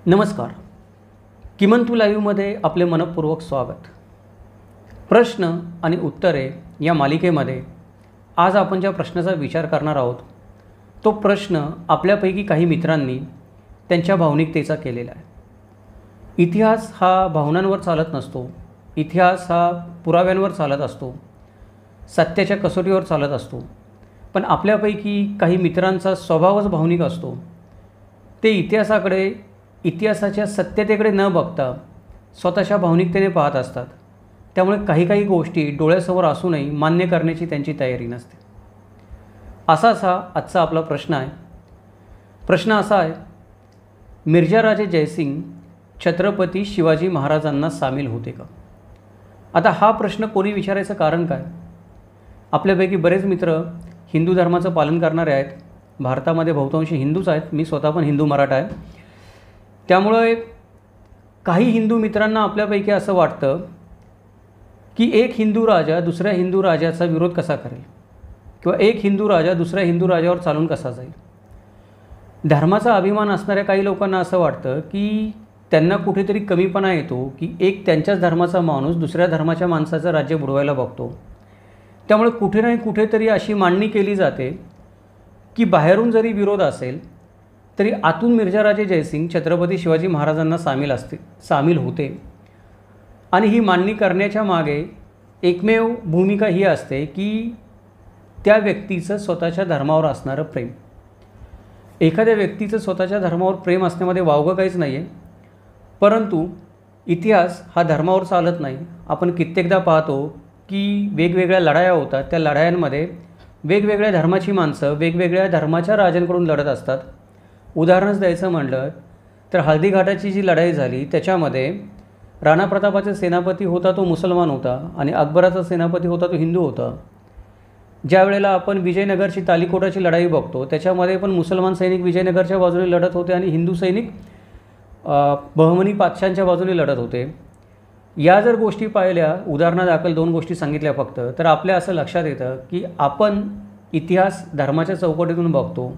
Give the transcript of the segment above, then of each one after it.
नमस्कार. किमंतू लाईव्हमध्ये आपले मनपूर्वक स्वागत. प्रश्न आणि उत्तरे या मालिकेमध्ये आज आपण ज्या प्रश्नाचा विचार करणार आहोत तो प्रश्न आपल्यापैकी काही मित्रांनी त्यांच्या भावनिकतेचा केलेला आहे. इतिहास हा भावनांवर चालत नसतो. इतिहास हा पुराव्यांवर चालत असतो, सत्याच्या कसोटीवर चालत असतो. पण आपल्यापैकी काही मित्रांचा स्वभावच भावनिक असतो. ते इतिहासाच्या सत्यतेकडे न बघता स्वतःच्या भावनिकतेने पाहत असतात. त्यामुळे काही गोष्टी डोळ्यासमोर असूनही मान्य करण्याची त्यांची तयारी नसते. असाच हा आजचा आपला प्रश्न आहे. प्रश्न असा आहे, मिर्झा राजे जयसिंग छत्रपती शिवाजी महाराजांना सामील होते का? आता हा प्रश्न कोणी विचारायचं कारण काय? आपल्यापैकी बरेच मित्र हिंदू धर्माचं पालन करणारे आहेत. भारतामध्ये बहुतांश हिंदूच आहेत. मी स्वतः पण हिंदू मराठा आहे. त्यामुळे काही हिंदू मित्रांना आपल्यापैकी असं वाटतं की एक हिंदू राजा दुसऱ्या हिंदू राजाचा विरोध कसा करेल किंवा एक हिंदू राजा दुसऱ्या हिंदू राजावर चालून कसा जाईल. धर्माचा अभिमान असणाऱ्या काही लोकांना असं वाटतं की त्यांना कुठेतरी कमीपणा येतो की एक त्यांच्याच धर्माचा माणूस दुसऱ्या धर्माच्या माणसाचं राज्य बुडवायला बघतो. त्यामुळे कुठे ना कुठेतरी अशी मांडणी केली जाते की बाहेरून जरी विरोध असेल तरी आतून मिर्झा राजे जयसिंग छत्रपती शिवाजी महाराजांना सामील होते. आणि ही मांडणी करण्याच्या मागे एकमेव भूमिका ही असते की त्या व्यक्तीचं स्वतःच्या धर्मावर असणारं प्रेम. एखाद्या व्यक्तीचं स्वतःच्या धर्मावर प्रेम असण्यामध्ये वावगं काहीच नाही आहे. परंतु इतिहास हा धर्मावर चालत नाही. आपण कित्येकदा पाहतो की वेगवेगळ्या लढाया होतात. त्या लढायांमध्ये वेगवेगळ्या धर्माची माणसं वेगवेगळ्या धर्माच्या राजांकडून लढत असतात. उदाहरणच द्यायचं म्हटलं तर हळदीघाटाची जी लढाई झाली त्याच्यामध्ये राणा प्रतापाचा सेनापती होता तो मुसलमान होता आणि अकबराचा सेनापती होता तो हिंदू होता. ज्या वेळेला आपण विजयनगरची तालीकोटाची लढाई बघतो त्याच्यामध्ये पण मुसलमान सैनिक विजयनगरच्या बाजूने लढत होते आणि हिंदू सैनिक बहमनी पातशांच्या बाजूने लढत होते. या जर गोष्टी पाहिल्या, उदाहरणादाखल 2 गोष्टी सांगितल्या फक्त, तर आपल्या असं लक्षात येतं की आपण इतिहास धर्माच्या चौकटीतून बघतो.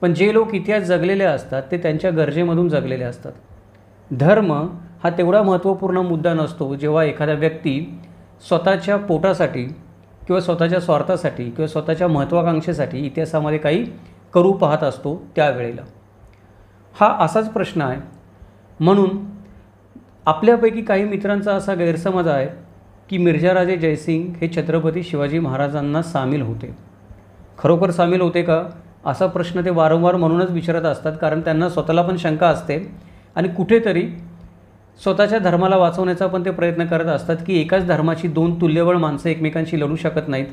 पण जे लोक इतिहास जगलेले असतात ते त्यांच्या गरजेमधून जगलेले असतात. धर्म हा तेवढा महत्त्वपूर्ण मुद्दा नसतो जेव्हा एखादा व्यक्ती स्वतःच्या पोटासाठी किंवा स्वतःच्या स्वार्थासाठी किंवा स्वतःच्या महत्त्वाकांक्षेसाठी इतिहासामध्ये काही करू पाहत असतो त्यावेळेला. हा असाच प्रश्न आहे. म्हणून आपल्यापैकी काही मित्रांचा असा गैरसमज आहे की मिर्झा राजे जयसिंग हे छत्रपती शिवाजी महाराजांना सामील होते. खरोखर सामील होते का असा प्रश्न ते वारंवार म्हणूनच विचारत असतात. कारण त्यांना स्वतःला पण शंका असते आणि कुठेतरी स्वतःच्या धर्माला वाचवण्याचा पण ते प्रयत्न करत असतात की एकाच धर्माची 2 तुल्यबळ माणसं एकमेकांशी लढू शकत नाहीत.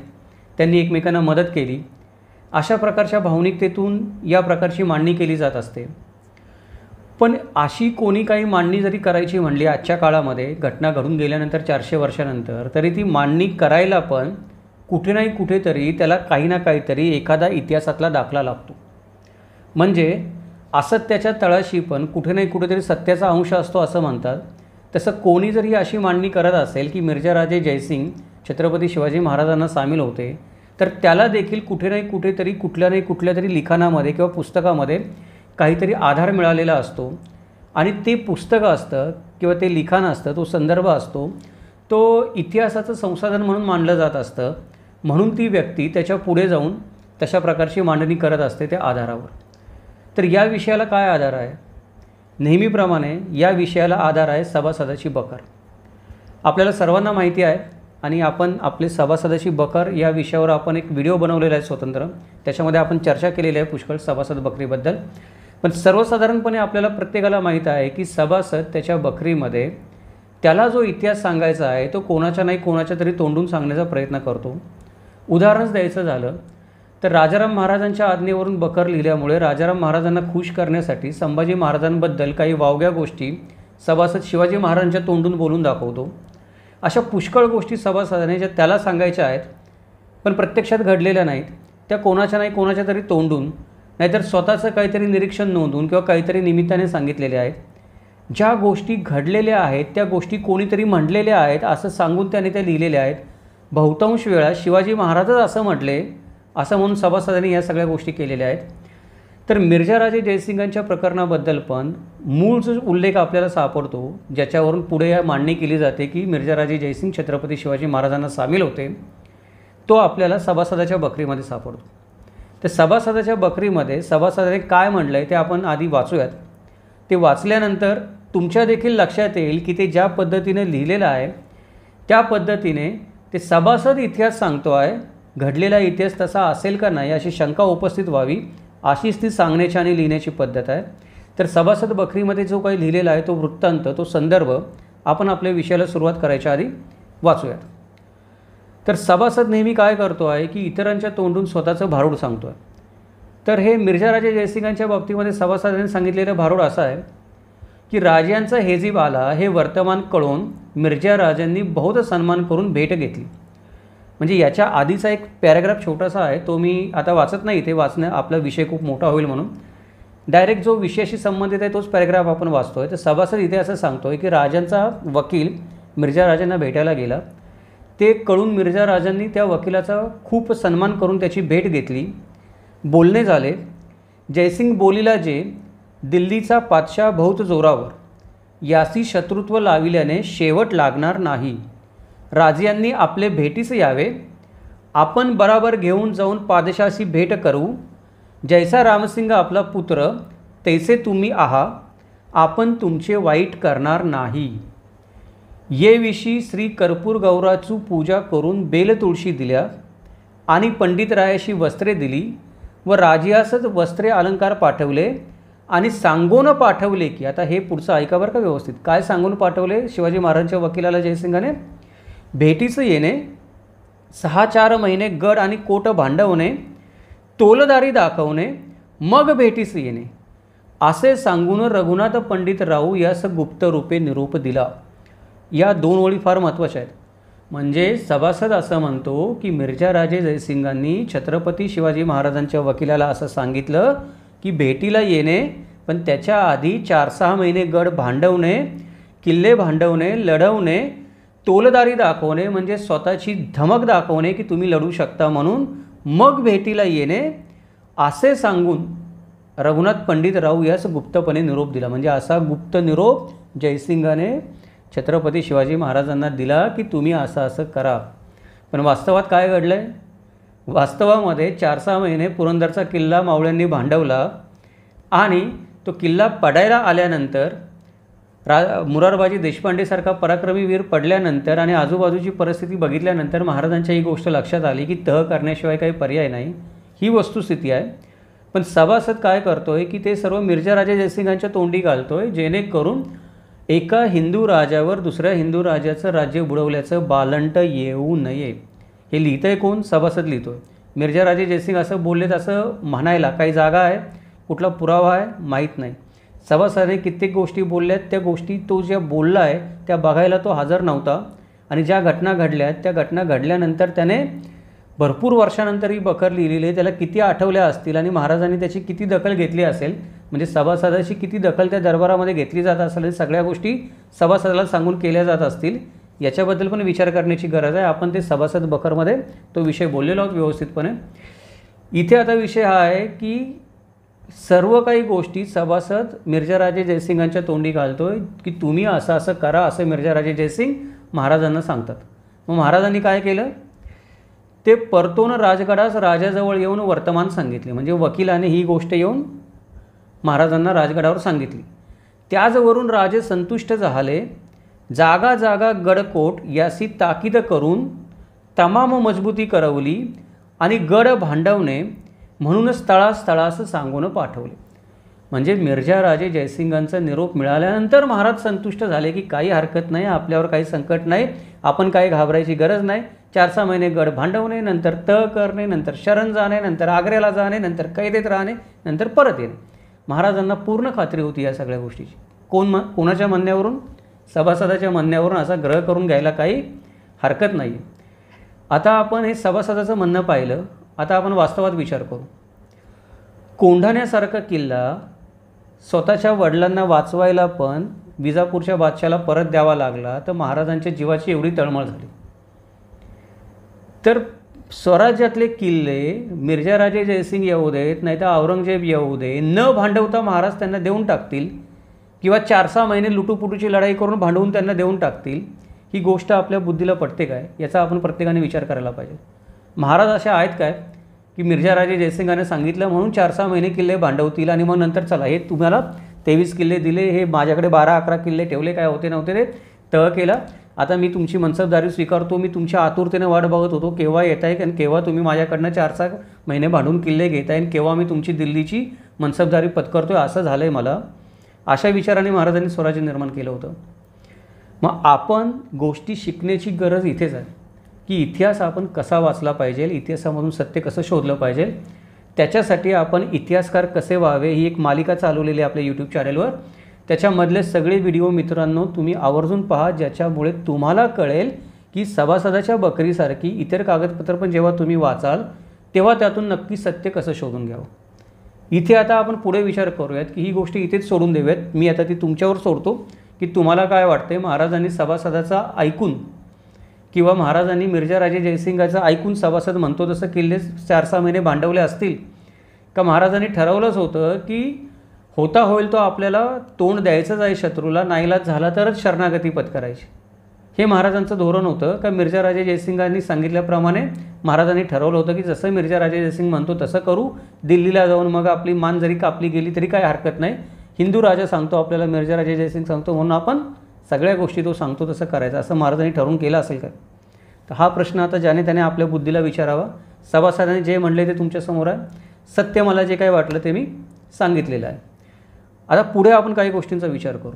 त्यांनी एकमेकांना मदत केली. अशा प्रकारच्या भावनिकतेतून या प्रकारची मांडणी केली जात असते. पण अशी कोणी काही मांडणी जरी करायची म्हणली आजच्या काळामध्ये, घटना घडून गेल्यानंतर 400 वर्षानंतर, तरी ती मांडणी करायला पण कुठे नाही कुठेतरी त्याला काही ना काहीतरी एखादा इतिहासातला दाखला लागतो. म्हणजे असत्याच्या तळाशी पण कुठे नाही कुठेतरी सत्याचा अंश असतो असं म्हणतात. तसं कोणी जरी अशी मांडणी करत असेल की मिर्झा राजे जयसिंग छत्रपती शिवाजी महाराजांना सामील होते तर त्याला देखील कुठे नाही कुठेतरी कुठल्या तरी लिखाणामध्ये किंवा पुस्तकामध्ये काहीतरी आधार मिळालेला असतो. आणि ते पुस्तकं असतं किंवा ते लिखाण असतं, तो संदर्भ असतो, तो इतिहासाचं संसाधन म्हणून मांडलं जात असतं. म्हणून ती व्यक्ती त्याच्या पुढे जाऊन तशा प्रकारची मांडणी करत असते त्या आधारावर. तर या विषयाला काय आधार आहे? नेहमीप्रमाणे या विषयाला आधार आहे सभासदाची बकर. आपल्याला सर्वांना माहिती आहे आणि आपण आपले सभासदाची बकर या विषयावर आपण एक व्हिडिओ बनवलेला आहे स्वतंत्र. त्याच्यामध्ये आपण चर्चा केलेली आहे पुष्कळ सभासद बकरीबद्दल. पण सर्वसाधारणपणे आपल्याला प्रत्येकाला माहीत आहे की सभासद त्याच्या बकरीमध्ये त्याला जो इतिहास सांगायचा आहे तो कोणाच्या नाही कोणाच्या तरी तोंडून सांगण्याचा प्रयत्न करतो. उदाहरणच द्यायचं झालं तर राजाराम महाराजांच्या आज्ञेवरून बकर लिहिल्यामुळे राजाराम महाराजांना खुश करण्यासाठी संभाजी महाराजांबद्दल काही वावग्या गोष्टी सभासद शिवाजी महाराजांच्या तोंडून बोलून दाखवतो. अशा पुष्कळ गोष्टी सभासदाने ज्या त्याला सांगायच्या आहेत पण प्रत्यक्षात घडलेल्या नाहीत, त्या कोणाच्या नाही कोणाच्या तरी तोंडून नाहीतर स्वतःचं काहीतरी निरीक्षण नोंदवून किंवा काहीतरी निमित्ताने सांगितलेल्या आहेत. ज्या गोष्टी घडलेल्या आहेत त्या गोष्टी कोणीतरी म्हटलेल्या आहेत असं सांगून त्याने त्या लिहिलेल्या आहेत. बहुतांश वेळा शिवाजी महाराजच असं म्हटले असं म्हणून सभासदांनी या सगळ्या गोष्टी केलेल्या आहेत. तर मिर्झाराजे जयसिंगांच्या प्रकरणाबद्दल पण मूळ जो उल्लेख आपल्याला सापडतो, ज्याच्यावरून पुढे मांडणी केली जाते की मिर्झाराजे जयसिंग छत्रपती शिवाजी महाराजांना सामील होते, तो आपल्याला सभासदाच्या बकरीमध्ये सापडतो. तर सभासदाच्या बकरीमध्ये सभासदाने काय म्हणलं आहे ते आपण आधी वाचूयात. ते वाचल्यानंतर तुमच्या देखील लक्षात येईल की ते ज्या पद्धतीने लिहिलेलं आहे त्या पद्धतीने ते सभासद इतिहास सांगतो आहे, घडलेला इतिहास तसा असेल का नाही अशी शंका उपस्थित व्हावी अशीच ती सांगण्याची आणि लिहिण्याची पद्धत आहे. तर सभासद बकरीमध्ये जो काही लिहिलेला आहे तो वृत्तांत, तो संदर्भ आपण आपल्या विषयाला सुरुवात करायच्या आधी वाचूयात. तर सभासद नेहमी काय करतो आहे की इतरांच्या तोंडून स्वतःचं भारूड सांगतो आहे. तर हे मिर्झाराजे जयसिंगांच्या बाबतीमध्ये सभासदांनी सांगितलेलं भारूड असं आहे की राजांचा हेजीब आला हे वर्तमान कळून मिर्झा राजांनी बहुत सन्मान करून भेट घेतली. म्हणजे याच्या आधीचा एक पॅराग्राफ छोटासा आहे, तो मी आता वाचत नाही, इथे वाचणं आपला विषय खूप मोठा होईल म्हणून डायरेक्ट जो विषयाशी संबंधित आहे तोच पॅराग्राफ आपण वाचतो आहे. तर सभासद इथे असं सांगतो आहे की राजांचा वकील मिर्झा राजांना भेटायला गेला. ते कळून मिर्झा राजांनी त्या वकिलाचा खूप सन्मान करून त्याची भेट घेतली. बोलणे झाले. जयसिंग बोलिला जे दिल्लीचा पातशाह बहुत जोरावर, यासी शत्रुत्व लाविल्याने शेवट लागणार नाही. राजांनी आपले भेटीस यावे, आपण बराबर घेऊन जाऊन पादशाशी भेट करू. जैसा रामसिंग आपला पुत्र तैसे तुम्ही आहा, आपण तुमचे वाईट करणार नाही. ये विषयी श्री कर्पूर गौराची पूजा करून बेल तुळशी दिल्या आणि पंडितरायाशी वस्त्रे दिली व राजियासच वस्त्रे अलंकार पाठवले आणि सांगून पाठवले की, आता हे पुढचं ऐका बरं का व्यवस्थित, काय सांगून पाठवले शिवाजी महाराजांच्या वकिलाला जयसिंगाने? भेटीचं येणे, 6-4 महिने गड आणि कोट भांडवणे, तोलदारी दाखवणे, मग भेटीस येणे असे सांगून रघुनाथ पंडित राऊ यास गुप्त रूपे निरोप दिला. या 2 ओळी फार महत्त्वाच्या आहेत. म्हणजे सभासद असं म्हणतो की मिर्झाराजे जयसिंगांनी छत्रपती शिवाजी महाराजांच्या वकिलाला असं सांगितलं की भेटीला येणे, पण त्याच्या आधी 4-6 महिने गड भांडवणे, किल्ले भांडवणे, लढवणे, तोलदारी दाखवणे म्हणजे स्वतःची धमक दाखवणे की तुम्ही लढू शकता म्हणून, मग भेटीला येणे असे सांगून रघुनाथ पंडित राऊ यास गुप्तपणे निरोप दिला. म्हणजे असा गुप्त निरोप जयसिंगाने छत्रपती शिवाजी महाराजांना दिला की तुम्ही असं असं करा. पण वास्तवात काय घडलं आहे? वास्तवामध्ये 4-6 महिने पुरंदरचा किल्ला मावळ्यांनी भांडवला आणि तो किल्ला पडायला आल्यानंतर मुरारबाजी देशपांडेसारखा पराक्रमी वीर पडल्यानंतर आणि आजूबाजूची परिस्थिती बघितल्यानंतर महाराजांच्या ही गोष्ट लक्षात आली की तह करण्याशिवाय काही पर्याय नाही. ही वस्तुस्थिती आहे. पण सभासद काय करतो आहे की ते सर्व मिर्झाराजे जयसिंगांच्या तोंडी घालतो आहे, जेणेकरून एका हिंदू राजावर दुसऱ्या हिंदू राजाचं राज्य बुडवल्याचं बालंट येऊ नये. हे लिहितं आहे कोण? सभासद लिहितो आहे. मिर्झाराजे जयसिंग असं बोललेत असं म्हणायला काही जागा आहे, कुठला पुरावा आहे माहीत नाही. सभासदाने कित्येक गोष्टी बोलल्यात, त्या गोष्टी तो ज्या बोलला आहे त्या बघायला तो हजर नव्हता. आणि ज्या घटना घडल्यात त्या घटना घडल्यानंतर त्याने भरपूर वर्षानंतर ही बखर लिहिलेली आहे. त्याला किती आठवल्या असतील आणि महाराजांनी त्याची किती दखल घेतली असेल, म्हणजे सभासदाची किती दखल त्या दरबारामध्ये घेतली जात असेल, सगळ्या गोष्टी सभासदाला सांगून केल्या जात असतील, याच्याबद्दल पण विचार करण्याची गरज आहे. आपण ते सभासद बखरमध्ये तो विषय बोललेलो आहोत व्यवस्थितपणे. इथे आता विषय हा आहे की सर्व काही गोष्टी सभासद मिर्झाराजे जयसिंगांच्या तोंडी घालतोय की तुम्ही असं असं करा, असं मिर्झाराजे जयसिंग महाराजांना सांगतात. मग महाराजांनी काय केलं? ते परतून राजगडास राजाजवळ येऊन वर्तमान सांगितले. म्हणजे वकिलाने ही गोष्ट येऊन महाराजांना राजगडावर सांगितली. त्याचवरून राजे संतुष्ट झाले. जागा जागा गडकोट यासी ताकीद करून तमाम मजबूती करवली आणि गड भांडवणे म्हणूनच स्थळास्थळास सांगून पाठवले. म्हणजे मिर्झाराजे जयसिंगांचा निरोप मिळाल्यानंतर महाराज संतुष्ट झाले की काही हरकत नाही, आपल्यावर काही संकट नाही, आपण काही घाबरायची गरज नाही. 4-6 महिने गड भांडवणे, नंतर तह करणे, नंतर शरण जाणे, नंतर आग्र्याला जाणे, नंतर कैदेत राहणे, नंतर परत येणे. महाराजांना पूर्ण खात्री होती या सगळ्या गोष्टीची. कोणाच्या म्हणण्यावरून? सभासदाच्या म्हणण्यावरून असा ग्रह करून घ्यायला काही हरकत नाही. आता आपण हे सभासदाचं म्हणणं पाहिलं. आता आपण वास्तवात विचार करू. कोंढाण्यासारखा किल्ला स्वतःच्या वडिलांना वाचवायला पण विजापूरच्या बादशाला परत द्यावा लागला, तर महाराजांच्या जीवाची एवढी तळमळ झाली. तर स्वराज्यातले किल्ले मिर्झाराजे जयसिंग येऊ देत, नाही तर औरंगजेब येऊ दे, न भांडवता महाराज त्यांना देऊन टाकतील किंवा 4-6 महिने लुटूपुटूची लढाई करून भांडवून त्यांना देऊन टाकतील, ही गोष्ट आपल्या बुद्धीला पटते काय? याचा आपण प्रत्येकाने विचार करायला पाहिजे. महाराज असे आहेत काय की मिर्झाराजे जयसिंगाने सांगितलं म्हणून 4-6 महिने किल्ले भांडवतील आणि मग नंतर चला हे तुम्हाला 23 किल्ले दिले, हे माझ्याकडे 12-11 किल्ले ठेवले, काय होते नव्हते ते तह केला, आता मी तुमची मनसबदारी स्वीकारतो, मी तुमच्या आतुरतेने वाट बघत होतो केव्हा येत आहे आणि केव्हा तुम्ही माझ्याकडनं 4-6 महिने भांडून किल्ले घेत आहे आणि केव्हा मी तुमची दिल्लीची मनसबदारी पत्करतो आहे, असं झालं आहे मला. अशा विचाराने महाराजांनी स्वराज्य निर्माण केलं होतं. मग आपण गोष्टी शिकण्याची गरज इथेच आहे की इतिहास आपण कसा वाचला पाहिजे, इतिहासामधून सत्य कसं शोधलं पाहिजे. त्याच्यासाठी आपण इतिहासकार कसे व्हावे ही एक मालिका चालवलेली आहे आपल्या यूट्यूब चॅनलवर. त्याच्यामधले सगळे व्हिडिओ मित्रांनो तुम्ही आवर्जून पहा, ज्याच्यामुळे तुम्हाला कळेल की सभासदाच्या बकरीसारखी इतर कागदपत्र पण जेव्हा तुम्ही वाचाल तेव्हा त्यातून नक्की सत्य कसं शोधून घ्यावं. इथे आता आपण पुढे विचार करूयात की ही गोष्ट इथेच सोडून देऊयात. मी आता ती तुमच्यावर सोडतो की तुम्हाला काय वाटते, महाराजांनी सभासदाचा ऐकून किंवा महाराजांनी मिर्झाराजे जयसिंगाचं ऐकून सभासद म्हणतो तसं किल्ले 4-6 महिने भांडवले असतील का महाराजांनी ठरवलंच होतं की होता होईल तो आपल्याला तोंड द्यायचंच आहे शत्रूला, नाईलाज झाला तरच शरणागती पत्करायची. हे महाराजांचं धोरण होतं का मिर्झाराजे जयसिंगांनी सांगितल्याप्रमाणे महाराजांनी ठरवलं होतं की जसं मिर्झाराजे जयसिंग म्हणतो तसं करू, दिल्लीला जाऊन मग आपली मान जरी कापली गेली तरी काय हरकत नाही, हिंदू राजा सांगतो आपल्याला, मिर्झाराजे जयसिंग सांगतो म्हणून आपण सगळ्या गोष्टी तो सांगतो तसं करायचं, असं महाराजांनी ठरवून केलं असेल काय? तर हा प्रश्न आता ज्याने त्याने आपल्या बुद्धीला विचारावा. सभासदांनी जे म्हणले ते तुमच्यासमोर आहे, सत्य मला जे काही वाटलं ते मी सांगितलेलं आहे. आता पुढे आपण काही गोष्टींचा विचार करू.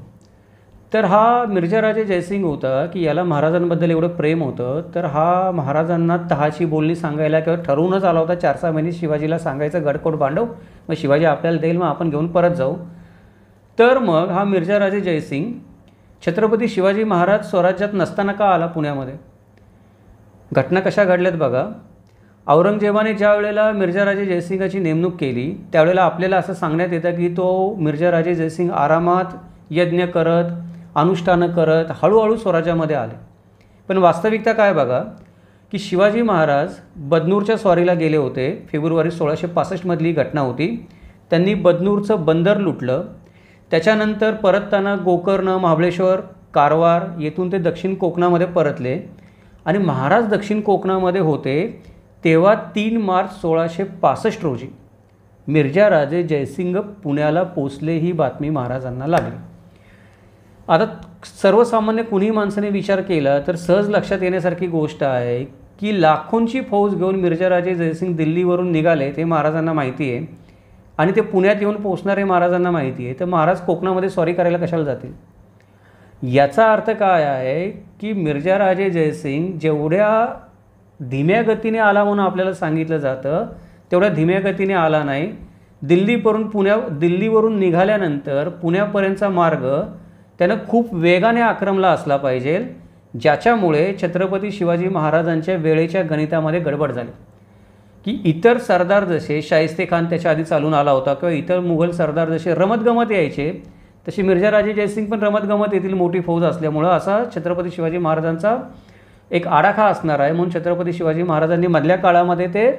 तर हा मिर्झाराजे जयसिंग होता की याला महाराजांबद्दल एवढं प्रेम होतं, तर हा महाराजांना तहाची बोलणी सांगायला किंवा ठरवूनच आला होता 4-6 महिने शिवाजीला सांगायचं गडकोट भांडव, मग शिवाजी आपल्याला देईल, मग आपण घेऊन परत जाऊ. तर मग हा मिर्झाराजे जयसिंग छत्रपती शिवाजी महाराज स्वराज्यात नसताना का आला पुण्यामध्ये? घटना कशा घडल्यात बघा. औरंगजेबाने ज्या वेळेला मिर्झाराजे जयसिंगाची नेमणूक केली त्यावेळेला आपल्याला असं सांगण्यात येतं की तो मिर्झाराजे जयसिंग आरामात यज्ञ करत, अनुष्ठानं करत हळूहळू स्वराज्यामध्ये आले. पण वास्तविकता काय बघा की शिवाजी महाराज बदनूरच्या स्वारीला गेले होते. फेब्रुवारी 1665मधली घटना होती. त्यांनी बदनूरचं बंदर लुटलं. त्याच्यानंतर परतताना गोकर्ण, महाबळेश्वर, कारवार येथून ते दक्षिण कोकणामध्ये परतले आणि महाराज दक्षिण कोकणामध्ये होते तेव्हा 3 मार्च 1665 रोजी मिर्झाराजे जयसिंग पुण्याला पोचले, ही बातमी महाराजांना लागली. आता सर्वसामान्य कुणी माणसाने विचार केला तर सहज लक्षात येण्यासारखी गोष्ट आहे की लाखोंची फौज घेऊन मिर्झाराजे जयसिंग दिल्लीवरून निघाले ते महाराजांना माहिती आहे आणि ते पुण्यात येऊन पोचणारे महाराजांना माहिती आहे. तर महाराज कोकणामध्ये स्वारी करायला कशाला जातील? याचा अर्थ काय आहे की मिर्झाराजे जयसिंग जेवढ्या धीम्या गतीने आला म्हणून आपल्याला सांगितलं जातं तेवढ्या धीम्या गतीने आला नाही. दिल्लीवरून निघाल्यानंतर पुण्यापर्यंतचा मार्ग त्यानं खूप वेगाने आक्रमला असला पाहिजे, ज्याच्यामुळे छत्रपती शिवाजी महाराजांच्या वेळेच्या गणितामध्ये गडबड झाली की इतर सरदार जसे शाहिस्तेखान त्याच्या आधी चालून आला होता किंवा इतर मुघल सरदार जसे रमतगमत यायचे तसे मिर्झाराजे जयसिंग पण रमतगमत येथील मोठी फौज असल्यामुळं असा छत्रपती शिवाजी महाराजांचा एक आडाखा असणार आहे. म्हणून छत्रपती शिवाजी महाराजांनी मधल्या काळामध्ये ते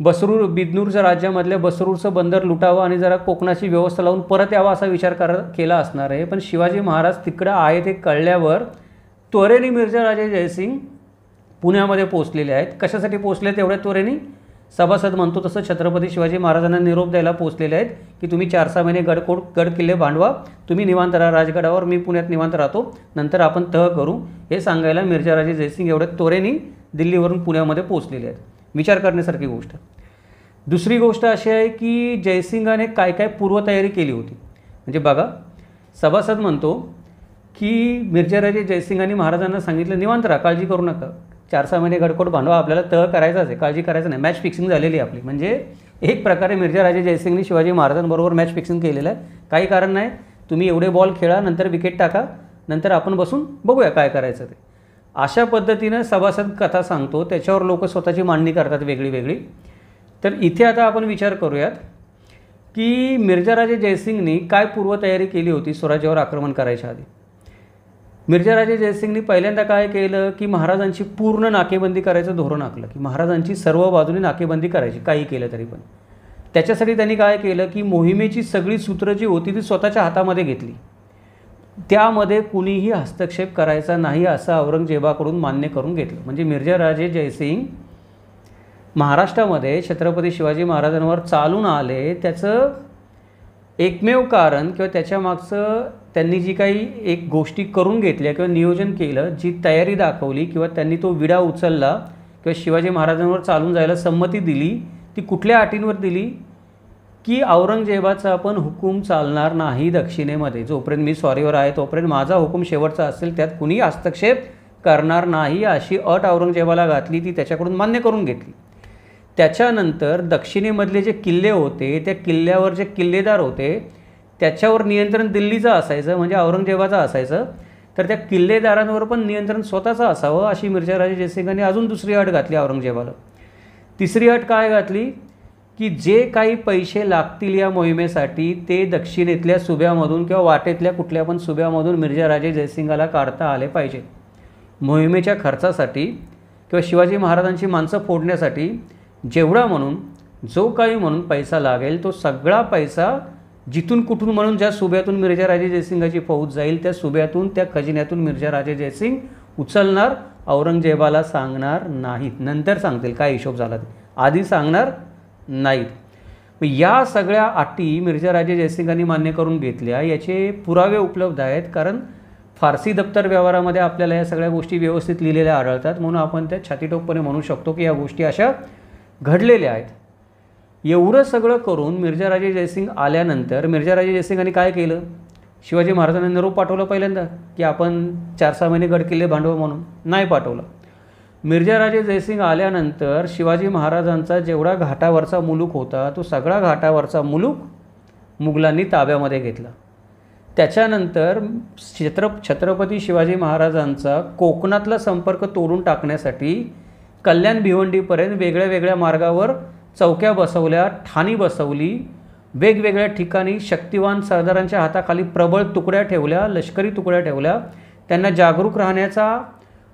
बिदनूरच्या राज्यामधल्या बसरूरचं बंदर लुटावं आणि जरा कोकणाची व्यवस्था लावून परत यावा असा विचार केला असणार आहे. पण शिवाजी महाराज तिकडं आहे ते कळल्यावर त्वरेने मिर्झाराजे जयसिंग पुण्यामध्ये पोचलेले आहेत. कशासाठी पोचले तेवढ्या त्वरेने? सभासद म्हणतो तसं छत्रपती शिवाजी महाराजांना निरोप द्यायला पोचलेले आहेत की तुम्ही 4-6 महिने गड किल्ले भांडवा, तुम्ही निवांत राहा राजगडावर, मी पुण्यात निवांत राहतो, नंतर आपण तह करू, हे सांगायला मिर्झाराजे जयसिंग एवढ्या त्वरेने दिल्लीवरून पुण्यामध्ये पोचलेले आहेत. विचार करण्यासारखी गोष्ट. दुसरी गोष्ट अशी आहे की जयसिंगाने काय काय पूर्वतयारी केली होती. म्हणजे बघा, सभासद म्हणतो की मिर्झाराजे जयसिंगांनी महाराजांना सांगितलं निवांत राहा, काळजी करू नका, 4-6 महिने गडकोट भांडवा, आपल्याला तह करायचाच आहे, काळजी करायचं नाही, मॅच फिक्सिंग झालेली आहे आपली. म्हणजे एक प्रकारे मिर्झाराजे जयसिंगनी शिवाजी महाराजांबरोबर मॅच फिक्सिंग केलेलं आहे. काही कारण नाही, तुम्ही एवढे बॉल खेळा, नंतर विकेट टाका, नंतर आपण बसून बघूया काय करायचं ते. अशा पद्धतीनं सभासद कथा सांगतो, त्याच्यावर लोक स्वतःची मांडणी करतात वेगळी वेगळी. तर इथे आता आपण विचार करूयात की मिर्झाराजे जयसिंगनी काय पूर्वतयारी केली होती स्वराज्यावर आक्रमण करायच्या आधी. मिर्झाराजे जयसिंगनी पहिल्यांदा काय केलं की महाराजांची पूर्ण नाकेबंदी करायचं धोरण आखलं की महाराजांची सर्व बाजूने नाकेबंदी करायची, काही केलं तरी पण. त्याच्यासाठी त्यांनी काय केलं की मोहिमेची सगळी सूत्र जी होती ती स्वतःच्या हातामध्ये घेतली. त्यामध्ये कुणीही हस्तक्षेप करायचा नाही असं औरंगजेबाकडून मान्य करून घेतलं. म्हणजे मिर्झाराजे जयसिंग महाराष्ट्रामध्ये छत्रपती शिवाजी महाराजांवर चालून आले त्याचं एकमेव कारण किंवा त्याच्यामागचं त्यांनी जी काही एक गोष्टी करून घेतल्या किंवा नियोजन केलं, जी तयारी दाखवली किंवा त्यांनी तो विडा उचलला किंवा शिवाजी महाराजांवर चालून जायला संमती दिली, ती कुठल्या अटींवर दिली की औरंगजेबाचा पण हुकूम चालणार नाही दक्षिणेमध्ये. जोपर्यंत मी स्वारीवर आहे तोपर्यंत माझा हुकूम शेवटचा असेल, त्यात कुणी हस्तक्षेप करणार नाही अशी अट औरंगजेबाला घातली. ती त्याच्याकडून मान्य करून घेतली. त्याच्यानंतर दक्षिणेमधले जे किल्ले होते त्या किल्ल्यावर जे किल्लेदार होते त्याच्यावर नियंत्रण दिल्लीचं असायचं, म्हणजे औरंगजेबाचं असायचं. तर त्या किल्लेदारांवर पण नियंत्रण स्वतःचं असावं अशी मिर्झाराजे जयसिंगांनी अजून दुसरी अट घातली औरंगजेबाला. तिसरी अट काय घातली की जे काही पैसे लागतील या मोहिमेसाठी ते दक्षिणेतल्या सुब्यामधून किंवा वाटेतल्या कुठल्या पण सुब्यामधून मिर्झाराजे जयसिंगाला काढता आले पाहिजे. मोहिमेच्या खर्चासाठी किंवा शिवाजी महाराजांची माणसं फोडण्यासाठी जेवढा म्हणून जो काही म्हणून पैसा लागेल तो सगळा पैसा जिथून कुठून म्हणून ज्या सुब्यातून मिर्झाराजे जयसिंगाची फौज जाईल त्या सुब्यातून त्या खजिन्यातून मिर्झाराजे जयसिंग उचलणार, औरंगजेबाला सांगणार नाहीत. नंतर सांगतील काय हिशोब झाला ते, आधी सांगणार नाहीत. या सगळ्या अटी मिर्झाराजे जयसिंगांनी मान्य करून घेतल्या. याचे पुरावे उपलब्ध आहेत, कारण फारसी दप्तर व्यवहारामध्ये आपल्याला या सगळ्या गोष्टी व्यवस्थित लिहिलेल्या आढळतात. म्हणून आपण त्या छातीटोपपणे म्हणू शकतो की या गोष्टी अशा घडलेल्या आहेत. एवढं सगळं करून मिर्झाराजे जयसिंग आल्यानंतर मिर्झाराजे जयसिंगांनी काय केलं, शिवाजी महाराजांना निरोप पाठवला पहिल्यांदा की आपण 4-6 महिने गडकिल्ले भांडवा म्हणून, नाही पाठवलं. मिर्झाराजे जयसिंग आल्यानंतर शिवाजी महाराजांचा जेवढा घाटावरचा मुलूक होता तो सगळा घाटावरचा मुलूक मुघलांनी ताब्यामध्ये घेतला. त्याच्यानंतर छत्रपती शिवाजी महाराजांचा कोकणातला संपर्क तोडून टाकण्यासाठी कल्याण भिवंडीपर्यंत वेगळ्या वेगळ्या मार्गावर चौक्या बसवल्या, ठाणी बसवली, वेगवेगळ्या ठिकाणी शक्तिवान सरदारांच्या हाताखाली प्रबळ तुकड्या ठेवल्या, लष्करी तुकड्या ठेवल्या, त्यांना जागरूक राहण्याचा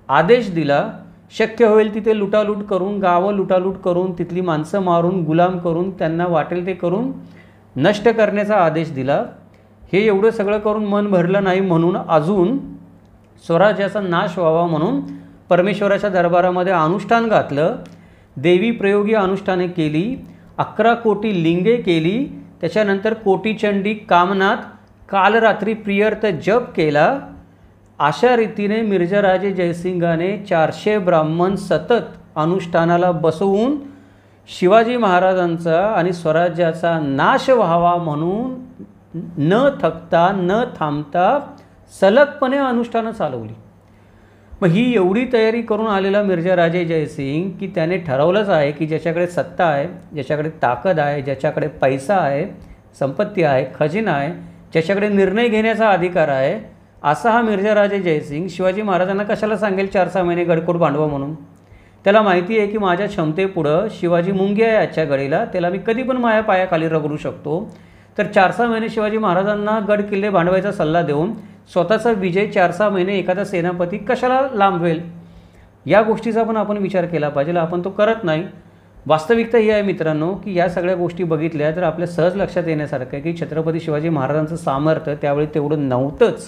आदेश दिला. शक्य होईल तिथे लुटालूट करून, गावं लुटालूट करून, तिथली माणसं मारून, गुलाम करून, त्यांना वाटेल ते करून नष्ट करण्याचा आदेश दिला. हे एवढं सगळं करून मन भरलं नाही म्हणून अजून स्वराज्याचा नाश व्हावा म्हणून परमेश्वराच्या दरबारामध्ये अनुष्ठान घातलं. देवी प्रयोगी अनुष्ठाने केली, 11 कोटी लिंगे केली. त्याच्यानंतर कोटीचंडी कामनाथ काल रात्री प्रियर्थ जप केला. अशा रीतीने मिर्झाराजे जयसिंगाने 400 ब्राह्मण सतत अनुष्ठानाला बसवून शिवाजी महाराजांचा आणि स्वराज्याचा नाश व्हावा म्हणून न थकता न थांबता सलगपणे अनुष्ठानं चालवली. मग ही एवढी तयारी करून आलेला मिर्झाराजे जयसिंग की त्याने ठरवलंच आहे की ज्याच्याकडे सत्ता आहे, ज्याच्याकडे ताकद आहे, ज्याच्याकडे पैसा आहे, संपत्ती आहे, खजिना आहे, ज्याच्याकडे निर्णय घेण्याचा अधिकार आहे, असा हा मिर्झाराजे जयसिंग शिवाजी महाराजांना कशाला सांगेल 4-6 महिने गडकोट भांडवा म्हणून. त्याला माहिती आहे की माझ्या क्षमतेपुढं शिवाजी मुंगी आहे आजच्या घडीला, त्याला मी कधी पण माझ्या पायाखाली रगडू शकतो. तर 4-6 महिने शिवाजी महाराजांना गड किल्ले भांडवायचा सल्ला देऊन स्वतःचा विजय 4-6 महिने एखादा सेनापती कशाला लांबवेल, या गोष्टीचा पण आपण विचार केला पाहिजे. आपण तो करत नाही. वास्तविकता ही आहे मित्रांनो की या सगळ्या गोष्टी बघितल्या तर आपल्या सहज लक्षात येण्यासारखं आहे की छत्रपती शिवाजी महाराजांचं सामर्थ्य त्यावेळी तेवढं नव्हतंच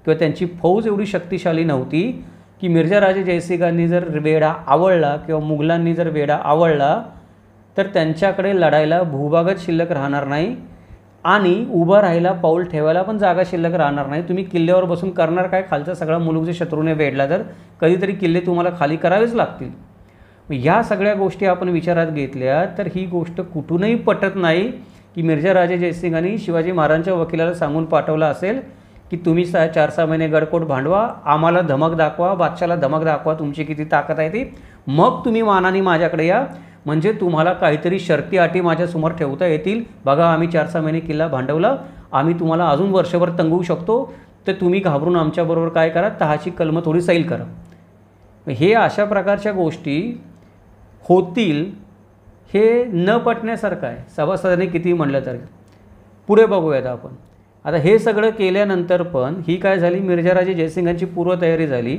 किंवा त्यांची फौज एवढी शक्तिशाली नव्हती की मिर्झाराजे जयसिंगांनी जर वेढा आवळला किंवा मुघलांनी जर वेढा आवळला तर त्यांच्याकडे लढायला भूभागच शिल्लक राहणार नाही आणि उभं राहायला, पाऊल ठेवायला पण जागा शिल्लक राहणार नाही. तुम्ही किल्ल्यावर बसून करणार काय, खालचा सगळा मुलूक जे शत्रूने वेढला तर कधीतरी किल्ले तुम्हाला खाली करावेच लागतील. ह्या सगळ्या गोष्टी आपण विचारात घेतल्या तर ही गोष्ट कुठूनही पटत नाही की मिर्झाराजे जयसिंगांनी शिवाजी महाराजांच्या वकिलाला सांगून पाठवलं असेल की तुम्ही 4-6 महिने गडकोट भांडवा, आम्हाला धमक दाखवा, बादशाला धमक दाखवा तुमची किती ताकद आहे ती, मग तुम्ही मानाने माझ्याकडे या, म्हणजे तुम्हाला काहीतरी शर्ती अटी माझ्यासमोर ठेवता येतील. बघा आम्ही 4-6 महिने किल्ला भांडवला, आम्ही तुम्हाला अजून वर्षभर तंगवू शकतो, तर तुम्ही घाबरून आमच्याबरोबर काय करा, तहाची कलमं थोडी सैल करा. हे अशा प्रकारच्या गोष्टी होतील हे न पटण्यासारखं आहे. सभासदांनी किती म्हणलं तरी. पुढे बघूयात आपण. आता हे सगळं केल्यानंतर पण ही काय झाली, मिर्झाराजे जयसिंगांची पूर्वतयारी झाली.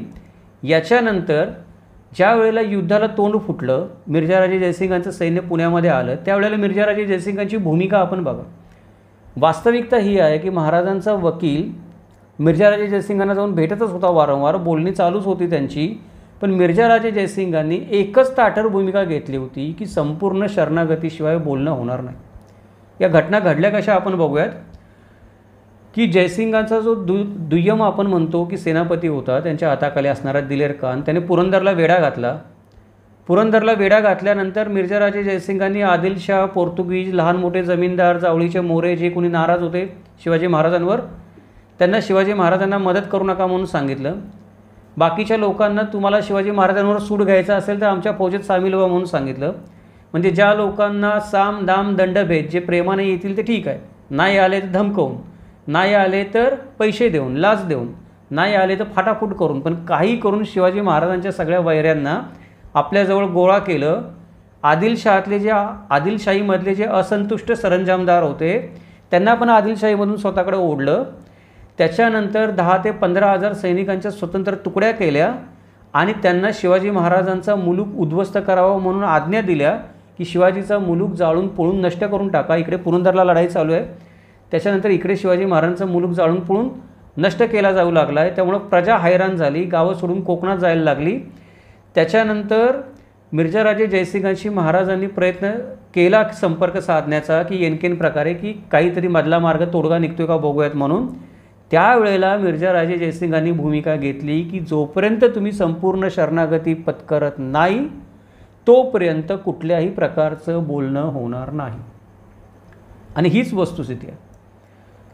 याच्यानंतर ज्या वेळेला युद्धाला तोंड फुटलं, मिर्झाराजे जयसिंगांचं सैन्य पुण्यामध्ये आलं, त्यावेळेला मिर्झाराजे जयसिंगांची भूमिका आपण बघा. वास्तविकता ही आहे की महाराजांचा वकील मिर्झाराजे जयसिंगांना जाऊन भेटतच होता, वारंवार बोलणी चालूच होती त्यांची. पण मिर्झाराजे जयसिंगांनी एकच ताठर भूमिका घेतली होती की संपूर्ण शरणागतीशिवाय बोलणं होणार नाही. या घटना घडल्या कशा आपण बघूयात. की जयसिंगांचा जो दुय्यम आपण म्हणतो की सेनापती होता, त्यांच्या हाताखाली असणारा दिलेर खान, त्याने पुरंदरला वेढा घातला. पुरंदरला वेढा घातल्यानंतर मिर्झाराजे जयसिंगांनी आदिलशाह, पोर्तुगीज, लहान मोठे जमीनदार, जावळीचे मोरे जे कोणी नाराज होते शिवाजी महाराजांवर, त्यांना शिवाजी महाराजांना मदत करू नका म्हणून सांगितलं. बाकीच्या लोकांना तुम्हाला शिवाजी महाराजांवर सूड घ्यायचा असेल तर आमच्या फौजेत सामील व्हा म्हणून सांगितलं. म्हणजे ज्या लोकांना साम दाम दंडभेद जे प्रेमाने येतील ते ठीक आहे, नाही आले तर धमकवून, नाही आले तर पैसे देऊन, लाच देऊन, नाही आले तर फाटाफूट करून, पण काही करून शिवाजी महाराजांच्या सगळ्या वैऱ्यांना आपल्याजवळ गोळा केलं. आदिलशाहीमधले जे असंतुष्ट सरंजामदार होते त्यांना पण आदिलशाहीमधून स्वतःकडे ओढलं. त्याच्यानंतर 10 ते 15,000 सैनिकांच्या स्वतंत्र तुकड्या केल्या आणि त्यांना शिवाजी महाराजांचा मुलूक उद्ध्वस्त करावा म्हणून आज्ञा दिल्या की शिवाजीचा मुलूक जाळून पोळून नष्ट करून टाका. इकडे पुरंदरला लढाई चालू आहे, त्याच्यानंतर इकडे शिवाजी महाराजांचा मुलूक जाळून पोळून नष्ट केला जाऊ लागला आहे. त्यामुळं प्रजा हैराण झाली, गावं सोडून कोकणात जायला लागली. त्याच्यानंतर मिर्झाराजे जयसिंगांशी महाराजांनी प्रयत्न केला संपर्क साधण्याचा की येनकेन प्रकारे की काहीतरी मधला मार्ग तोडगा निघतोय का बघूयात म्हणून. त्यावेळेला मिर्झाराजे जयसिंगांनी भूमिका घेतली की जोपर्यंत तुम्ही संपूर्ण शरणागती पत्करत नाही तोपर्यंत कुठल्याही प्रकारचं बोलणं होणार नाही. आणि हीच वस्तुस्थिती आहे.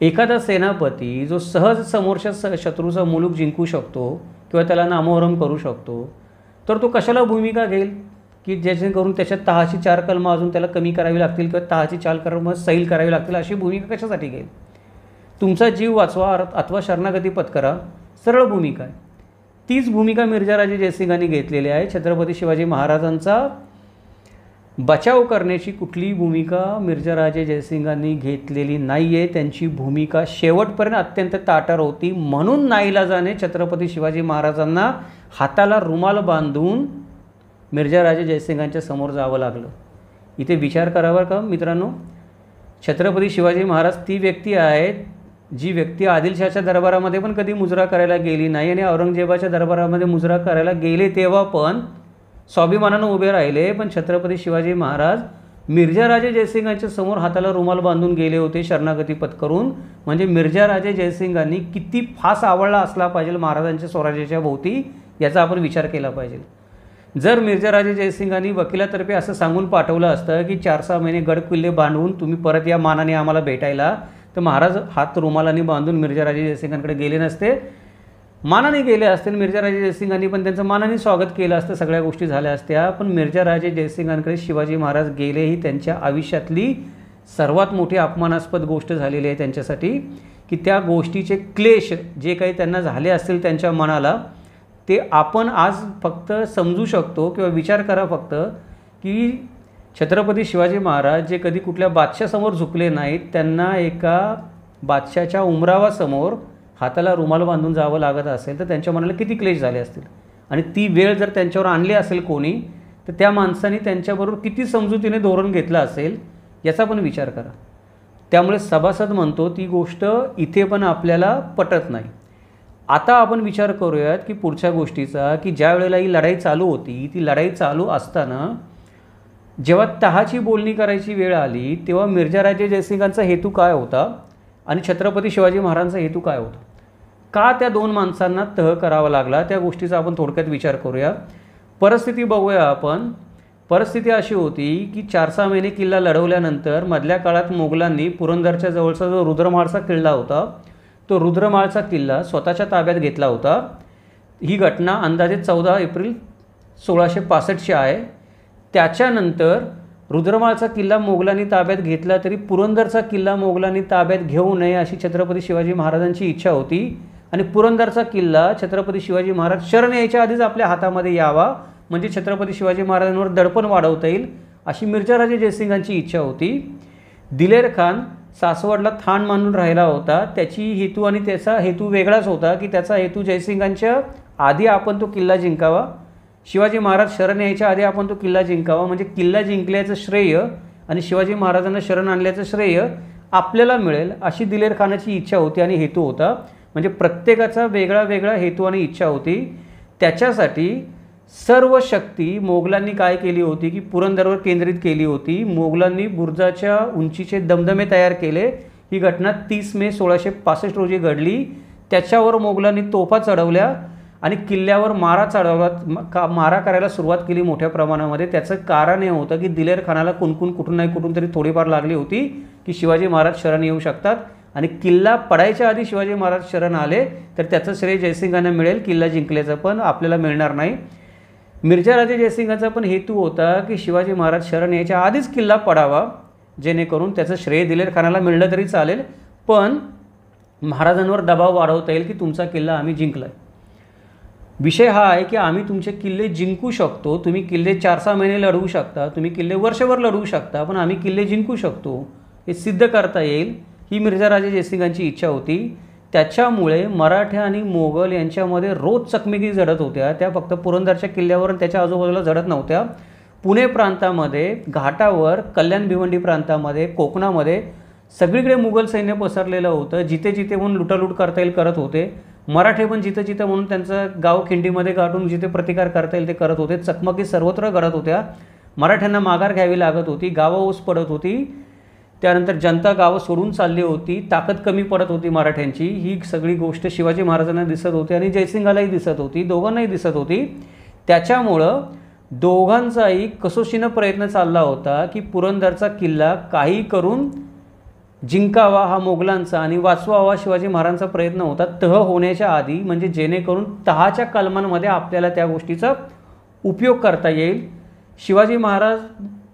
एखादा सेनापती जो सहज समोरच्या शत्रूचा मुलूक जिंकू शकतो किंवा त्याला नामोहरम करू शकतो, तर तो कशाला भूमिका घेईल की जेणेकरून त्याच्यात तहाची 4 कलमं अजून त्याला कमी करावी लागतील किंवा तहाची 4 कलमं सैल करावी लागतील, अशी भूमिका कशासाठी घेईल. तुमचा जीव वाचवा अथवा शरणागती पत्करा, सरळ भूमिका आहे. तीच भूमिका मिर्झाराजे जयसिंगांनी घेतलेली आहे. छत्रपती शिवाजी महाराजांचा बचाव करण्याची कुठलीही भूमिका मिर्झाराजे जयसिंगांनी घेतलेली नाही आहे. त्यांची भूमिका शेवटपर्यंत अत्यंत ताठर होती. म्हणून नाईलाजाने छत्रपती शिवाजी महाराजांना हाताला रुमाल बांधून मिर्झाराजे जयसिंगांच्या समोर जावं लागलं. इथे विचार करावा का मित्रांनो. छत्रपती शिवाजी महाराज ती व्यक्ती आहेत जी व्यक्ती आदिलशाहच्या दरबारामध्ये पण कधी मुजरा करायला गेली नाही आणि औरंगजेबाच्या दरबारामध्ये मुजरा करायला गेले तेव्हा पण स्वाभिमानानं उभे राहिले. पण छत्रपती शिवाजी महाराज मिर्झाराजे जयसिंगांच्या समोर हाताला रुमाल बांधून गेले होते शरणागती पत्करून. म्हणजे मिर्झाराजे जयसिंगांनी किती फास आवडला असला पाहिजे महाराजांच्या स्वराज्याच्या भोवती, याचा आपण विचार केला पाहिजे. जर मिर्झाराजे जयसिंगांनी वकिलातर्फे असं सांगून पाठवलं असतं की 4-6 महिने गडकिल्ले बांधून तुम्ही परत या मानाने आम्हाला भेटायला, तर महाराज हात रुमालांनी बांधून मिर्झाराजे जयसिंगांकडे गेले नसते, मानाने गेले असतील. मिर्झाराजे जयसिंगांनी पण त्यांचं मानाने स्वागत केलं असतं, सगळ्या गोष्टी झाल्या असत्या. पण मिर्झाराजे जयसिंगांकडे शिवाजी महाराज गेले ही त्यांच्या आयुष्यातली सर्वात मोठी अपमानास्पद गोष्ट झालेली आहे त्यांच्यासाठी. की त्या गोष्टीचे क्लेश जे काही त्यांना झाले असतील त्यांच्या मनाला, ते आपण आज फक्त समजू शकतो. किंवा विचार करा फक्त की छत्रपती शिवाजी महाराज जे कधी कुठल्या बादशाहसमोर झुकले नाहीत, त्यांना एका बादशाहच्या उमरावासमोर हाताला रुमाल बांधून जावं लागत असेल तर त्यांच्या मनाला किती क्लेश झाले असतील. आणि ती वेळ जर त्यांच्यावर आणली असेल कोणी, तर त्या माणसाने त्यांच्याबरोबर किती समजुतीने धोरण घेतलं असेल याचा पण विचार करा. त्यामुळे सभासद म्हणतो ती गोष्ट इथे पण आपल्याला पटत नाही. आता आपण विचार करूयात की पुढच्या गोष्टीचा, की ज्या वेळेला ही लढाई चालू होती, ती लढाई चालू असताना जेव्हा तहाची बोलणी करायची वेळ आली तेव्हा मिर्झाराजे जयसिंगांचा हेतू काय होता आणि छत्रपती शिवाजी महाराजांचा हेतू काय होता, का त्या 2 माणसांना तह करावा लागला, त्या गोष्टीचा आपण थोडक्यात विचार करूया. परिस्थिती बघूया आपण. परिस्थिती अशी होती की 4-6 महिने किल्ला लढवल्यानंतर मधल्या काळात मोगलांनी पुरंदरच्या जवळचा जो रुद्रमाळचा किल्ला होता, तो रुद्रमाळचा किल्ला स्वतःच्या ताब्यात घेतला होता. ही घटना अंदाजे 14 एप्रिल 1665ची आहे. त्याच्यानंतर रुद्रमाळचा किल्ला मोगलांनी ताब्यात घेतला तरी पुरंदरचा किल्ला मोगलांनी ताब्यात घेऊ नये अशी छत्रपती शिवाजी महाराजांची इच्छा होती. आणि पुरंदरचा किल्ला छत्रपती शिवाजी महाराज शरण यायच्या आधीच आपल्या हातामध्ये यावा, म्हणजे छत्रपती शिवाजी महाराजांवर दडपण वाढवता येईल अशी मिर्झाराजे जयसिंगांची इच्छा होती. दिलेर खान सासवडला थान मानून राहिला होता, त्याची हेतू आणि त्याचा हेतू वेगळाच होता की त्याचा हेतू जयसिंगांच्या आधी आपण तो किल्ला जिंकावा, शिवाजी महाराज शरण यायच्या आधी आपण तो किल्ला जिंकावा, म्हणजे किल्ला जिंकल्याचं श्रेय आणि शिवाजी महाराजांना शरण आणल्याचं श्रेय आपल्याला मिळेल अशी दिलेर खानाची इच्छा होती आणि हेतू होता. म्हणजे प्रत्येकाचा वेगळा वेगळा हेतू आणि इच्छा होती. त्याच्यासाठी सर्व शक्ती मोगलांनी काय केली होती की पुरंदरवर केंद्रित केली होती. मोगलांनी बुर्जाच्या उंचीचे दमदमे तयार केले. ही घटना 30 मे 1665 रोजी घडली. त्याच्यावर मोगलांनी तोफा चढवल्या आणि किल्ल्यावर मारा करायला सुरुवात केली मोठ्या प्रमाणामध्ये. त्याचं कारण हे होतं की दिलेर खानाला कुठून नाही कुठून तरी थोडीफार लागली होती की शिवाजी महाराज शरण येऊ शकतात आणि किल्ला पडायच्या आधी शिवाजी महाराज शरण आले तर त्याचं श्रेय जयसिंगांना मिळेल, किल्ला जिंकल्याचं पण आपल्याला मिळणार नाही. मिर्झा राजे जयसिंगाचा पण हेतू होता की शिवाजी महाराज शरण यायच्या आधीच किल्ला पडावा, जेणेकरून त्याचं श्रेय दिलेर खानाला मिळलं तरी चालेल, पण महाराजांवर दबाव वाढवता येईल की तुमचा किल्ला आम्ही जिंकला. विषय हा आहे की आम्ही तुमचे किल्ले जिंकू शकतो, तुम्ही किल्ले 4-6 महिने लढवू शकता, तुम्ही किल्ले वर्षभर लढवू शकता, पण आम्ही किल्ले जिंकू शकतो हे सिद्ध करता येईल, ही मिर्झा राजे जयसिंगांची इच्छा होती. त्याच्यामुळे मराठा आणि मोगल यांच्यामध्ये रोज चकमकी झडत होत्या. त्या फक्त पुरंदरच्या किल्ल्यावर आणि त्याच्या आजूबाजूला झडत नव्हत्या. पुणे प्रांतामध्ये, घाटावर, कल्याण भिवंडी प्रांतामध्ये, कोकणामध्ये सगळीकडे मुघल सैन्य पसरलेलं होतं. जिथे जिथे म्हणून लुटालूट करता येईल करत होते. मराठे पण जिथं जिथं म्हणून त्यांचं गाव खिंडीमध्ये गाठून जिथे प्रतिकार करता येईल ते करत होते. चकमकी सर्वत्र घडत होत्या. मराठ्यांना माघार घ्यावी लागत होती, गावं ओस पडत होती. त्यानंतर जनता गावं सोडून चालली होती, ताकद कमी पडत होती मराठ्यांची. ही सगळी गोष्ट शिवाजी महाराजांना दिसत होती आणि जयसिंगालाही दिसत होती, दोघांनाही दिसत होती. त्याच्यामुळं दोघांचाही कसोशीनं प्रयत्न चालला होता की पुरंदरचा किल्ला काही करून जिंकावा हा मोगलांचा आणि वाचवावा शिवाजी महाराजांचा प्रयत्न होता तह होण्याच्या आधी, म्हणजे जेणेकरून तहाच्या कलमांमध्ये आपल्याला त्या गोष्टीचा उपयोग करता येईल. शिवाजी महाराज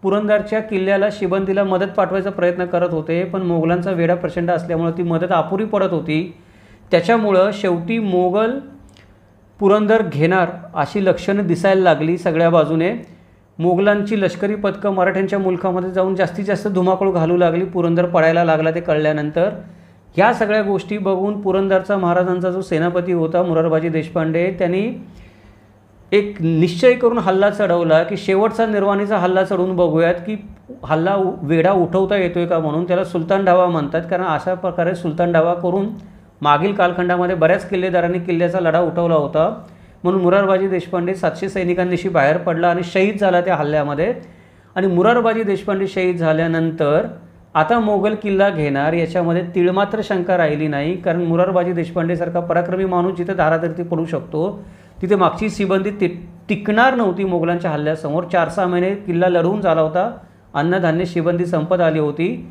पुरंदरच्या किल्ल्याला शिबंदीला मदत पाठवायचा प्रयत्न करत होते, पण मोगलांचा वेढा प्रचंड असल्यामुळे ती मदत अपुरी पडत होती. त्याच्यामुळं शेवटी मोगल पुरंदर घेणार अशी लक्षणं दिसायला लागली सगळ्या बाजूने. मोगलांची लष्करी पथकं मराठ्यांच्या मुलखामध्ये जाऊन जास्तीत जास्त धुमाकूळ घालू लागली. पुरंदर पडायला लागला ते कळल्यानंतर. ह्या सगळ्या गोष्टी बघून पुरंदरचा महाराजांचा जो सेनापती होता मोरारबाजी देशपांडे, त्यांनी एक निश्चय करून हल्ला चढवला की शेवटचा निर्वाणीचा हल्ला चढवून बघूयात की हल्ला वेढा उठवता येतोय का म्हणून. त्याला सुलतान डावा म्हणतात, कारण अशा प्रकारे सुलतान डावा करून मागील कालखंडामध्ये बऱ्याच किल्लेदारांनी किल्ल्याचा लढा उठवला होता. म्हणून मोरारबाजी देशपांडे 700 सैनिकांनिशी बाहेर पडला आणि शहीद झाला त्या हल्ल्यामध्ये. आणि मोरारबाजी देशपांडे शहीद झाल्यानंतर आता मोगल किल्ला घेणार याच्यामध्ये तिळमात्र शंका राहिली नाही, कारण मोरारबाजी देशपांडेसारखा पराक्रमी माणूस जिथे धारातीर्थी पडू शकतो तिथे मागची सिबंदी टिकणार नव्हती मोगलांच्या हल्ल्यासमोर. 4-6 महिने किल्ला लढवून झाला होता, अन्नधान्य शिबंदी संपत आली होती.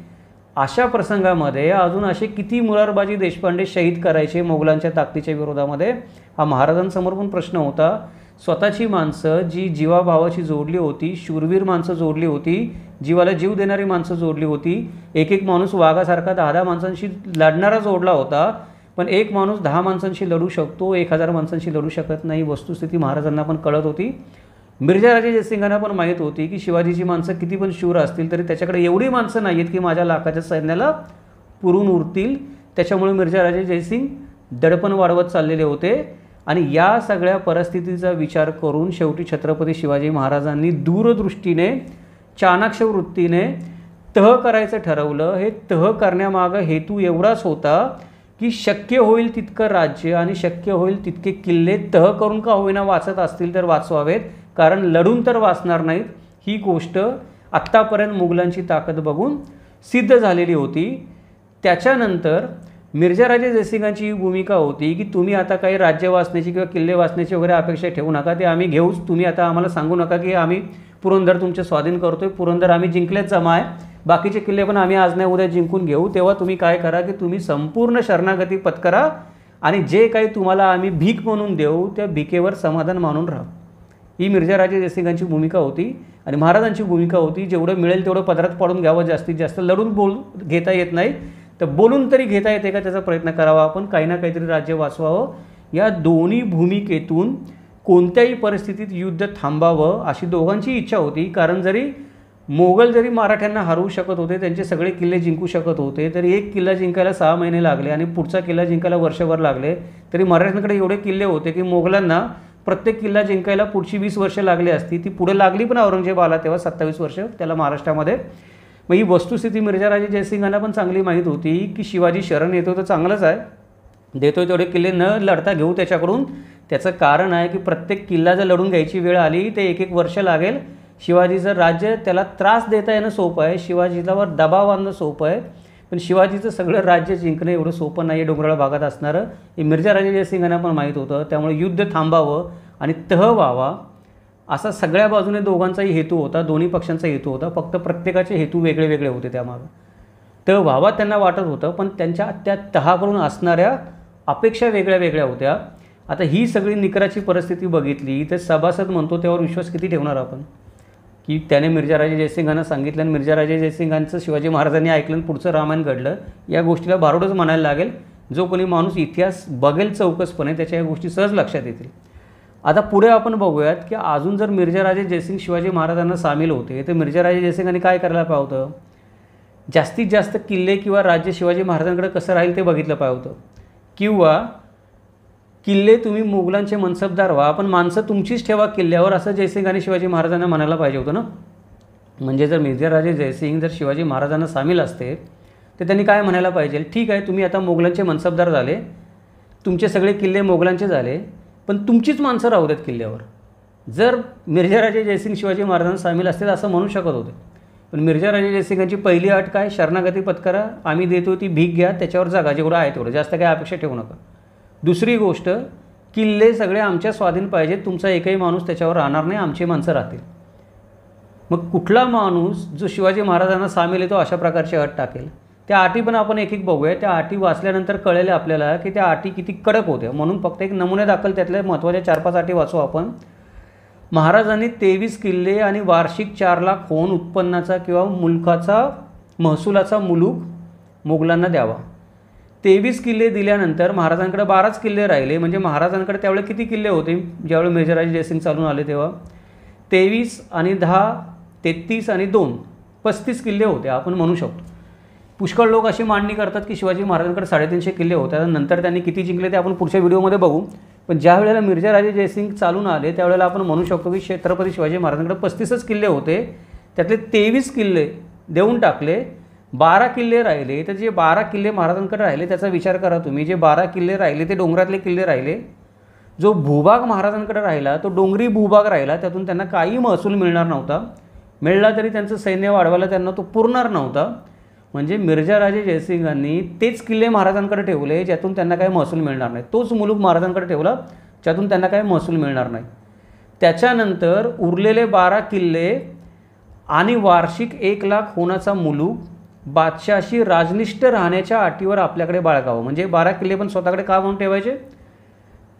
अशा प्रसंगामध्ये अजून असे किती मोरारबाजी देशपांडे शहीद करायचे मोगलांच्या ताकदीच्या विरोधामध्ये, हा महाराजांसमोर पण प्रश्न होता. स्वतःची माणसं जी जीवाभावाची जोडली होती, शूरवीर माणसं जोडली होती, जीवाला जीव देणारी माणसं जोडली होती. एक एक माणूस वाघासारखा 10-10 माणसांशी लढणारा जोडला होता, पण एक माणूस 10 माणसांशी लढू शकतो, 1000 माणसांशी लढू शकत नाही. वस्तुस्थिती महाराजांना पण कळत होती. मिर्झा राजे जयसिंगांना पण माहीत होती की शिवाजीची माणसं किती पण शूर असतील तरी त्याच्याकडे एवढी माणसं नाही आहेत की माझ्या लाखाच्या सैन्याला पुरून उरतील. त्याच्यामुळे मिर्झा राजे जयसिंग दडपण वाढवत चाललेले होते. आणि या सगळ्या परिस्थितीचा विचार करून शेवटी छत्रपती शिवाजी महाराजांनी दूरदृष्टीने, चाणाक्ष वृत्तीने तह करायचं ठरवलं. हे तह करण्यामागं हेतू एवढाच होता की शक्य होईल तितकं राज्य आणि शक्य होईल तितके किल्ले तह करून का होईना वाचत असतील तर वाचवावेत, कारण लढून तर वाचणार नाहीत. ही गोष्ट आत्तापर्यंत मुघलांची ताकद बघून सिद्ध झालेली होती. त्याच्यानंतर मिर्झा राजे जयसिंगांची ही भूमिका होती की तुम्ही आता काही राज्य वाचण्याची किंवा किल्ले वाचण्याची वगैरे अपेक्षा ठेवू नका, ते आम्ही घेऊच. तुम्ही आता आम्हाला सांगू नका की आम्ही पुरंदर तुमचे स्वाधीन करतोय, पुरंदर आम्ही जिंकलेच जमा आहे, बाकीचे किल्ले पण आम्ही आज नाही उद्या जिंकून घेऊ. तेव्हा तुम्ही काय करा की तुम्ही संपूर्ण शरणागती पत्करा आणि जे काही तुम्हाला आम्ही भीक म्हणून देऊ त्या भीकेवर समाधान मानून राहा. ही मिर्झा राजे जयसिंगांची भूमिका होती. आणि महाराजांची भूमिका होती जेवढं मिळेल तेवढं पदरात पाडून घ्यावं, जास्तीत जास्त लढून घेता येत नाही तर बोलून तरी घेता येते का त्याचा प्रयत्न करावा आपण, काही ना काहीतरी राज्य वाचवावं. या दोन्ही भूमिकेतून कोणत्याही परिस्थितीत युद्ध थांबावं अशी दोघांची इच्छा होती. कारण जरी मोगल जरी मराठ्यांना हरवू शकत होते, त्यांचे सगळे किल्ले जिंकू शकत होते, तरी एक किल्ला जिंकायला 6 महिने लागले आणि पुढचा किल्ला जिंकायला वर्षभर लागले. तरी मराठ्यांकडे एवढे किल्ले होते की मोगलांना प्रत्येक किल्ला जिंकायला पुढची 20 वर्ष लागली असती. ती पुढे लागली पण औरंगजेब आला तेव्हा 27 वर्ष त्याला महाराष्ट्रामध्ये. मग ही वस्तुस्थिती मिर्झाराजे जयसिंगांना पण चांगली माहीत होती की शिवाजी शरण येतो तर चांगलंच आहे, देतोय तेवढे किल्ले न लढता घेऊ त्याच्याकडून. त्याचं कारण आहे की प्रत्येक किल्ला जर लढून घ्यायची वेळ आली ते 1-1 वर्ष लागेल. शिवाजीचं राज्य त्याला त्रास देता येणं सोपं आहे, शिवाजीवर दबाव आणणं सोपं आहे, पण शिवाजीचं सगळं राज्य जिंकणं एवढं सोपं नाही आहे डोंगराळ भागात असणारं. हे मिर्झाराजे जयसिंगांना पण माहीत होतं. त्यामुळे युद्ध थांबावं आणि तह व्हावा असा सगळ्या बाजूने दोघांचाही हेतू होता, दोन्ही पक्षांचा हेतू होता. फक्त प्रत्येकाचे हेतू वेगळे वेगळे होते त्यामागं. तह व्हावा त्यांना वाटत होतं, पण त्यांच्या त्या तहाकडून असणाऱ्या अपेक्षा वेगळ्या वेगळ्या होत्या. आता ही सगळी निकराची परिस्थिती बघितली तर सभासद म्हणतो त्यावर विश्वास किती ठेवणार आपण, की त्याने मिर्झाराजे जयसिंगांना सांगितलं आणि मिर्झाराजे जयसिंगांचं शिवाजी महाराजांनी ऐकलं आणि पुढचं रामायण घडलं. या गोष्टीला भारुडच म्हणायला लागेल. जो कोणी माणूस इतिहास बघेल चौकसपणे त्याच्या या गोष्टी सहज लक्षात येतील. आता पुढे आपण बघूयात की अजून जर मिर्झाराजे जयसिंग शिवाजी महाराजांना सामील होते तर मिर्झाराजे जयसिंगांनी काय करायला पाहिजे होतं, जास्तीत जास्त किल्ले किंवा राज्य शिवाजी महाराजांकडे कसं राहील ते बघितलं पाहिजे होतं. किंवा किल्ले तुम्ही मोगलांचे मनसबदार व्हा पण माणसं तुमचीच ठेवा किल्ल्यावर, असं जयसिंगांनी शिवाजी महाराजांना म्हणायला पाहिजे होतं ना. म्हणजे जर मिर्झाराजे जयसिंग जर शिवाजी महाराजांना सामील असते तर त्यांनी काय म्हणायला पाहिजे, ठीक आहे तुम्ही आता मोगलांचे मनसबदार झाले, तुमचे सगळे किल्ले मोगलांचे झाले, पण तुमचीच माणसं राहू देत किल्ल्यावर. जर मिर्झाराजे जयसिंग शिवाजी महाराजांना सामील असते तर असं म्हणू शकत होते. पण मिर्झाराजे जयसिंगांची पहिली अट काय, शरणागती पत्करा, आम्ही देतो ती भीक घ्या, त्याच्यावर जागा, जेवढं आहे तेवढं, जास्त काही अपेक्षा ठेवू नका. दुसरी गोष्ट, किल्ले सगळे आमच्या स्वाधीन पाहिजेत, तुमचा एकही माणूस त्याच्यावर राहणार नाही, आमची माणसं राहतील. मग कुठला माणूस जो शिवाजी महाराजांना सामील येतो अशा प्रकारची अट टाकेल. त्या अटी पण आपण एक एक बघूया. त्या अटी वाचल्यानंतर कळेल आपल्याला की त्या अटी किती कडक होत्या. म्हणून फक्त एक नमुने दाखल त्यातल्या महत्त्वाच्या 4-5 अटी वाचू आपण. महाराजांनी 23 किल्ले आणि वार्षिक 4 लाख होऊन उत्पन्नाचा किंवा मुलकाचा महसुलाचा मुलूक मोगलांना द्यावा. 23 किल्ले दिल्यानंतर महाराजांकडे 12च किल्ले राहिले. म्हणजे महाराजांकडे त्यावेळेला किती किल्ले होते ज्यावेळी मिर्झाराजे जयसिंग चालून आले तेव्हा, 23 आणि 10 33 आणि 2 35 किल्ले होते आपण म्हणू शकतो. पुष्कळ लोक अशी मांडणी करतात की शिवाजी महाराजांकडे 350 किल्ले होते. नंतर त्यांनी किती जिंकले ते आपण पुढच्या व्हिडिओमध्ये बघू. पण ज्या वेळेला मिर्झाराजे जयसिंग चालून आले त्यावेळेला आपण म्हणू शकतो की छत्रपती शिवाजी महाराजांकडे 35च किल्ले होते. त्यातले 23 किल्ले देऊन टाकले, 12 किल्ले राहिले. तर जे 12 किल्ले महाराजांकडे राहिले त्याचा विचार करा तुम्ही. जे 12 किल्ले राहिले ते डोंगरातले किल्ले राहिले. जो भूभाग महाराजांकडे राहिला तो डोंगरी भूभाग राहिला, त्यातून त्यांना काही महसूल मिळणार नव्हता. मिळला तरी त्यांचं सैन्य वाढवायला त्यांना तो पुरणार नव्हता. म्हणजे मिर्झाराजे जयसिंगांनी तेच किल्ले महाराजांकडे ठेवले ज्यातून त्यांना काही महसूल मिळणार नाही. तोच मुलूक महाराजांकडे ठेवला ज्यातून त्यांना काही महसूल मिळणार नाही. त्याच्यानंतर उरलेले 12 किल्ले आणि वार्षिक 1 लाख होण्याचा मुलूक बादशाहशी राजनिष्ठ राहण्याच्या अटीवर आपल्याकडे बाळगावं. म्हणजे 12 किल्ले पण स्वतःकडे का म्हणून ठेवायचे,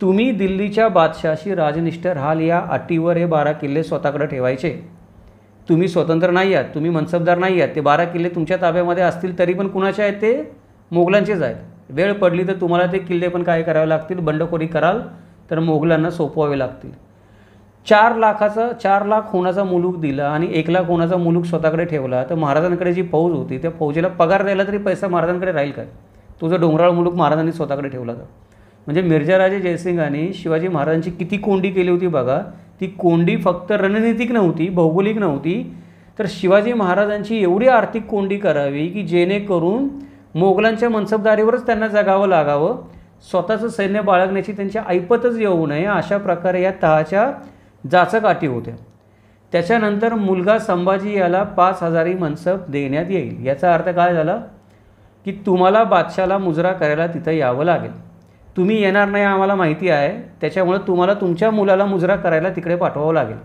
तुम्ही दिल्लीच्या बादशाहशी राजनिष्ठ राहाल या अटीवर हे 12 किल्ले स्वतःकडे ठेवायचे. तुम्ही स्वतंत्र नाही आहात, तुम्ही मनसबदार नाही आहात. ते 12 किल्ले तुमच्या ताब्यामध्ये असतील तरी पण कुणाचे आहेत, ते मोगलांचेच आहेत. वेळ पडली तर तुम्हाला ते किल्ले पण काय करावे लागतील, बंडखोरी कराल तर मोगलांना सोपवावे लागतील. 4 लाख होण्याचा मुलूक दिला आणि 1 लाख होण्याचा मुलूक स्वतःकडे ठेवला तर महाराजांकडे जी फौज होती त्या फौजेला पगार द्यायला तरी पैसा महाराजांकडे राहील काय. तो जो डोंगराळ मुलूक महाराजांनी स्वतःकडे ठेवला तर. म्हणजे मिर्झाराजे जयसिंगांनी शिवाजी महाराजांची किती कोंडी केली होती बघा. ती कोंडी फक्त रणनीतिक नव्हती, भौगोलिक नव्हती, तर शिवाजी महाराजांची एवढी आर्थिक कोंडी करावी की जेणेकरून मोगलांच्या मनसबदारीवरच त्यांना जगावं लागावं, स्वतःचं सैन्य बाळगण्याची त्यांची ऐपतच येऊ नये, अशा प्रकारे या तहाच्या जाचक अटी होत्या. त्याच्यानंतर मुलगा संभाजी याला 5000 मनसब देण्यात येईल. याचा अर्थ काय झाला की तुम्हाला बादशाला मुजरा करायला तिथं यावं लागेल. तुम्ही येणार नाही आम्हाला माहिती आहे, त्याच्यामुळे तुम्हाला तुमच्या मुलाला मुजरा करायला तिकडे पाठवावं लागेल.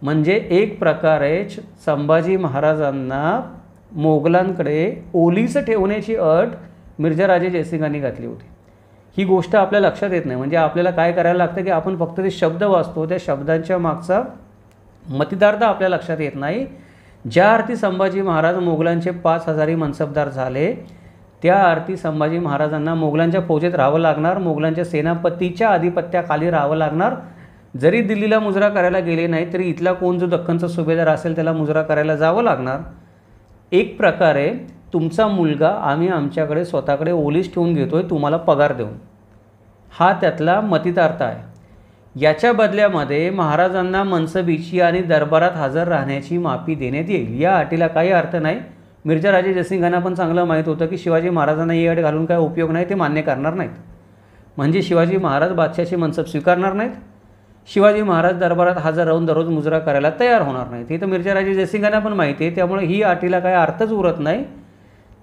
म्हणजे एक प्रकारे संभाजी महाराजांना मोगलांकडे ओलीस ठेवण्याची अट मिर्झाराजे जयसिंगांनी घातली होती. ही गोष्ट आपल्या लक्षात येत नाही. म्हणजे आपल्याला काय करायला लागतं की आपण फक्त ते शब्द वाचतो, त्या शब्दांच्या मागचा मतितार्थ आपल्या लक्षात येत नाही. ज्या अर्थी संभाजी महाराज मोगलांचे 5000 मनसबदार झाले त्या अर्थी संभाजी महाराजांना मोगलांच्या फौजेत राहावं लागणार, मोगलांच्या सेनापतीच्या आधिपत्याखाली राहावं लागणार. जरी दिल्लीला मुजरा करायला गेले नाही तरी इथला कोण जो दख्खनचा सुभेदार असेल त्याला मुजरा करायला जावं लागणार. एक प्रकारे तुमचा मुलगा आम्ही आमच्याकडे स्वतःकडे ओलीस ठेवून घेतोय तुम्हाला पगार देऊन, हा त्यातला मतितार्थ आहे. याच्या बदल्यामध्ये महाराजांना मनसबीची आणि दरबारात हजर राहण्याची माफी देण्यात येईल. या अटीला काही अर्थ नाही. मिर्झा राजे जयसिंगांना पण चांगलं माहीत होतं की शिवाजी महाराजांना ही अट घालून काय उपयोग नाही, ते मान्य करणार नाहीत. म्हणजे शिवाजी महाराज बादशाहाची मनसब स्वीकारणार नाहीत, शिवाजी महाराज दरबारात हजर राहून दररोज मुजरा करायला तयार होणार नाहीत. हे तर मिर्झा राजे जयसिंगांना पण माहिती आहे. त्यामुळे ही अटीला काही अर्थच उरत नाही.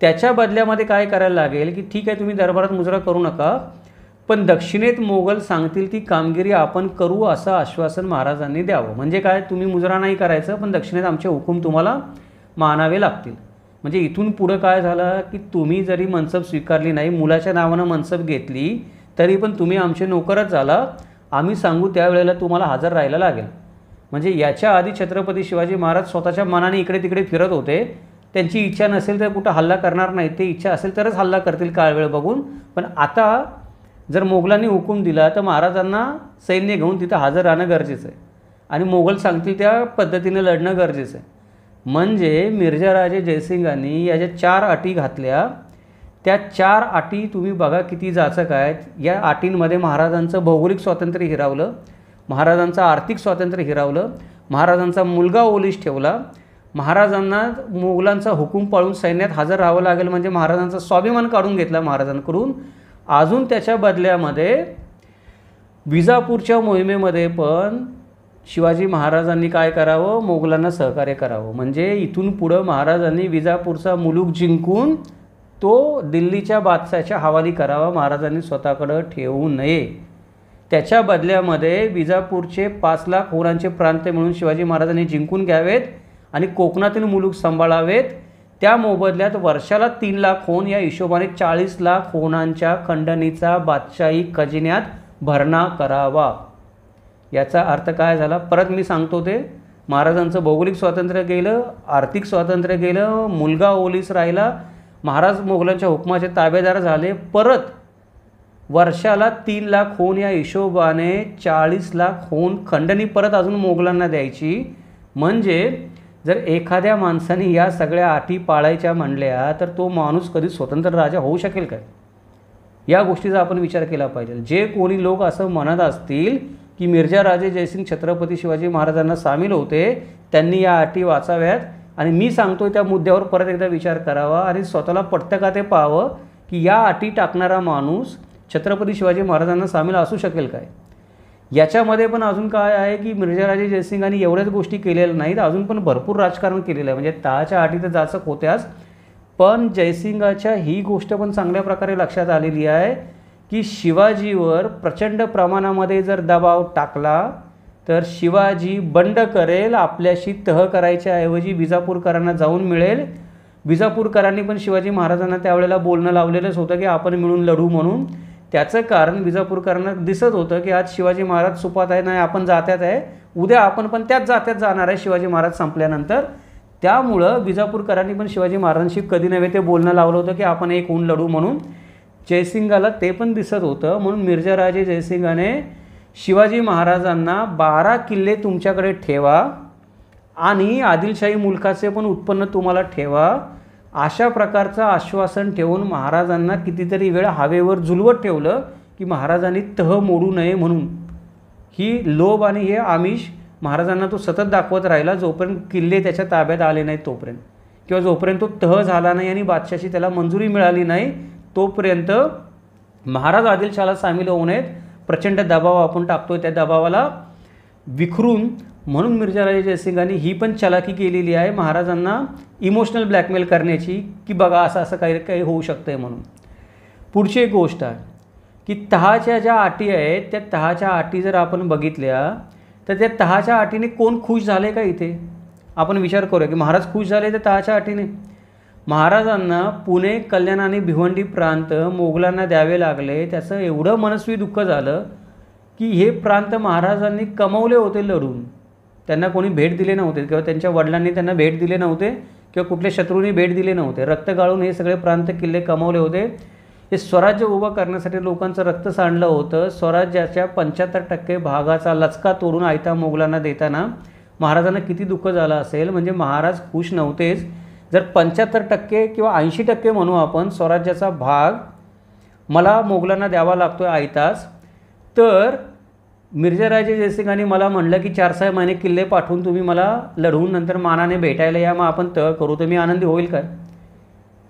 त्याच्या बदल्यामध्ये काय करायला लागेल की ठीक आहे तुम्ही दरबारात मुजरा करू नका, पण दक्षिणेत मोगल सांगतील ती कामगिरी आपण करू असं आश्वासन महाराजांनी द्यावं. म्हणजे काय, तुम्ही मुजरा नाही करायचं पण दक्षिणेत आमचे हुकूम तुम्हाला मानावे लागतील. म्हणजे इथून पुढं काय झालं की तुम्ही जरी मनसब स्वीकारली नाही, मुलाच्या नावानं मनसब घेतली तरी पण तुम्ही आमचे नोकरच झाला, आम्ही सांगू त्यावेळेला तुम्हाला हजर राहायला लागेल. म्हणजे याच्या आधी छत्रपती शिवाजी महाराज स्वतःच्या मनाने इकडे तिकडे फिरत होते. त्यांची इच्छा नसेल तर कुठं हल्ला करणार नाही, ते इच्छा असेल तरच हल्ला करतील काळवेळ बघून. पण आता जर मोगलांनी हुकूम दिला तर महाराजांना सैन्य घेऊन तिथं हजर राहणं गरजेचं आहे आणि मोगल सांगतील त्या पद्धतीने लढणं गरजेचं आहे. म्हणजे मिर्झा राजे जयसिंगांनी या ज्या 4 अटी घातल्या, त्या 4 अटी तुम्ही बघा किती जाचक आहेत. या अटींमध्ये महाराजांचं भौगोलिक स्वातंत्र्य हिरावलं, महाराजांचं आर्थिक स्वातंत्र्य हिरावलं, महाराजांचा मुलगा ओलीस ठेवला, महाराजांना मोगलांचा हुकूम पाळून सैन्यात हजर राहावं लागेल म्हणजे महाराजांचा स्वाभिमान काढून घेतला महाराजांकडून. अजून त्याच्या बदल्यामध्ये विजापूरच्या मोहिमेमध्ये पण शिवाजी महाराजांनी काय करावं, मोगलांना सहकार्य करावं. म्हणजे इथून पुढं महाराजांनी विजापूरचा मुलूक जिंकून तो दिल्लीच्या बादशाहाच्या हवाली करावा, महाराजांनी स्वतःकडं ठेवू नये. त्याच्या बदल्यामध्ये विजापूरचे 5 लाख होरांचे प्रांत मिळून शिवाजी महाराजांनी जिंकून घ्यावेत आणि कोकणातील मुलूक सांभाळावेत. त्या मोबदल्यात वर्षाला 3 लाख होन या हिशोबाने 40 लाख होनांच्या खंडणीचा बादशाही खजिन्यात भरणा करावा. याचा अर्थ काय झाला, परत मी सांगतो ते, महाराजांचं भौगोलिक स्वातंत्र्य गेलं, आर्थिक स्वातंत्र्य गेलं, मुलगा ओलीस राहिला, महाराज मोगलांच्या हुकमाचे ताबेदार झाले. परत वर्षाला 3 लाख होन या हिशोबाने 40 लाख होन खंडणी परत अजून मोगलांना द्यायची. म्हणजे जर एखाद्या माणसाने या सगळ्या अटी पाळायच्या म्हणल्या तर तो माणूस कधी स्वतंत्र राजा होऊ शकेल काय, या गोष्टीचा आपण विचार केला पाहिजे. जे कोणी लोक असं म्हणत असतील की मिर्झा राजे जयसिंग छत्रपती शिवाजी महाराजांना सामील होते, त्यांनी या अटी वाचाव्यात आणि मी सांगतोय त्या मुद्द्यावर परत एकदा विचार करावा आणि स्वतःला पटतं का ते पाहावं की या अटी टाकणारा माणूस छत्रपती शिवाजी महाराजांना सामील असू शकेल काय. याच्यामध्ये पण अजून काय आहे की मिर्झा राजे जयसिंगांनी एवढ्याच गोष्टी केलेल्या नाहीत, अजून पण भरपूर राजकारण केलेलं आहे. म्हणजे तहाच्या अटी तर जाचक होत्याच, पण जयसिंगाच्या ही गोष्ट पण चांगल्या प्रकारे लक्षात आलेली आहे की शिवाजीवर प्रचंड प्रमाणामध्ये जर दबाव टाकला तर शिवाजी बंड करेल, आपल्याशी तह करायच्या ऐवजी विजापूरकरांना जाऊन मिळेल. विजापूरकरांनी पण शिवाजी महाराजांना त्यावेळेला बोलणं लावलेलंच होतं की आपण मिळून लढू म्हणून. त्याचं कारण विजापूरकरांना दिसत होतं की आज शिवाजी महाराज सुपात आहे, नाही आपण जात्यात आहे, उद्या आपण पण त्याच जात्यात जाणार आहे शिवाजी महाराज संपल्यानंतर. त्यामुळं विजापूरकरांनी पण शिवाजी महाराजांशी कधी नव्हे ते बोलणं लावलं होतं की आपण एक होऊन लढू म्हणून. जयसिंगाला ते पण दिसत होतं, म्हणून मिर्झा राजे जयसिंगाने शिवाजी महाराजांना 12 किल्ले तुमच्याकडे ठेवा आणि आदिलशाही मुलखाचे पण उत्पन्न तुम्हाला ठेवा, अशा प्रकारचं आश्वासन ठेवून महाराजांना कितीतरी वेळ हवेवर झुलवत ठेवलं की महाराजांनी तह मोडू नये म्हणून. ही लोभ आणि हे आमिष महाराजांना तो सतत दाखवत राहिला जोपर्यंत किल्ले त्याच्या ताब्यात आले नाहीत तोपर्यंत, किंवा जोपर्यंत तो तह झाला नाही आणि बादशाची त्याला मंजुरी मिळाली नाही तोपर्यंत महाराज आदिलशाहला सामील होऊ नयेत. प्रचंड दबाव आपण टाकतोय, त्या दबावाला विखरून. म्हणून मिर्झा राजे जयसिंगांनी ही पण चलाकी केलेली आहे महाराजांना इमोशनल ब्लॅकमेल करण्याची की बघा असं असं काही काही होऊ शकतं आहे म्हणून. पुढची एक गोष्ट आहे की तहाच्या ज्या अटी आहेत त्या तहाच्या अटी जर आपण बघितल्या तर त्या तहाच्या अटीने कोण खुश झाले का, इथे आपण विचार करूया की महाराज खुश झाले त्या तहाच्या अटीने. महाराजांना पुणे, कल्याण आणि भिवंडी प्रांत मोगलांना द्यावे लागले. त्याचं एवढं मनस्वी दुःख झालं की हे प्रांत महाराजांनी कमवले होते लढून, त्यांना कोणी भेट दिले नव्हते किंवा त्यांच्या वडिलांनी त्यांना भेट दिले नव्हते किंवा कुठल्या शत्रूंनी भेट दिले नव्हते. रक्त गाळून हे सगळे प्रांत किल्ले कमवले होते. हे स्वराज्य उभं करण्यासाठी लोकांचं रक्त सांडलं होतं. स्वराज्याच्या 75% भागाचा लचका तोडून आयता मोगलांना देताना महाराजांना किती दुःख झालं असेल. म्हणजे महाराज खुश नव्हतेच. जर 75% किंवा 80% म्हणू आपण स्वराज्याचा भाग मला मोगलांना द्यावा लागतो आहे आयताच, तर मिर्झाराजे जयसिंगांनी मला म्हणलं की 4-6 महिने किल्ले पाठवून तुम्ही मला लढवून नंतर मानाने भेटायला या, मग आपण तह करू, तर मी आनंदी होईल काय.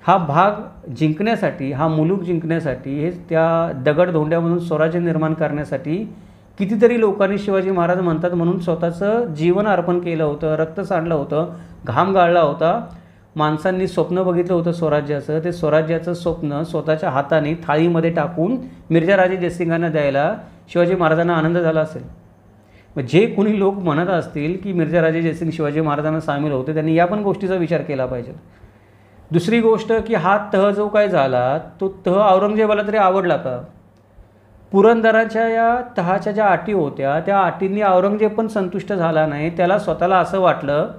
हा भाग जिंकण्यासाठी, हा मुलूक जिंकण्यासाठी, हे त्या दगडधोंड्यामधून स्वराज्य निर्माण करण्यासाठी कितीतरी लोकांनी शिवाजी महाराज म्हणतात म्हणून स्वतःचं जीवन अर्पण केलं होतं, रक्त सांडलं होतं, घाम गाळला होता. माणसांनी स्वप्न बघितलं होतं स्वराज्याचं. ते स्वराज्याचं स्वप्न स्वतःच्या हाताने थाळीमध्ये टाकून मिर्झाराजे जयसिंगांना द्यायला शिवाजी महाराजांना आनंद झाला असेल. मग जे कोणी लोक म्हणत असतील की मिर्झाराजे जयसिंग शिवाजी महाराजांना सामील होते, त्यांनी या पण गोष्टीचा विचार केला पाहिजे. दुसरी गोष्ट की हा तह जो काय झाला तो तह औरंगजेबाला तरी आवडला का. पुरंदराच्या या तहाच्या ज्या अटी होत्या त्या अटींनी औरंगजेब पण संतुष्ट झाला नाही. त्याला स्वतःला असं वाटलं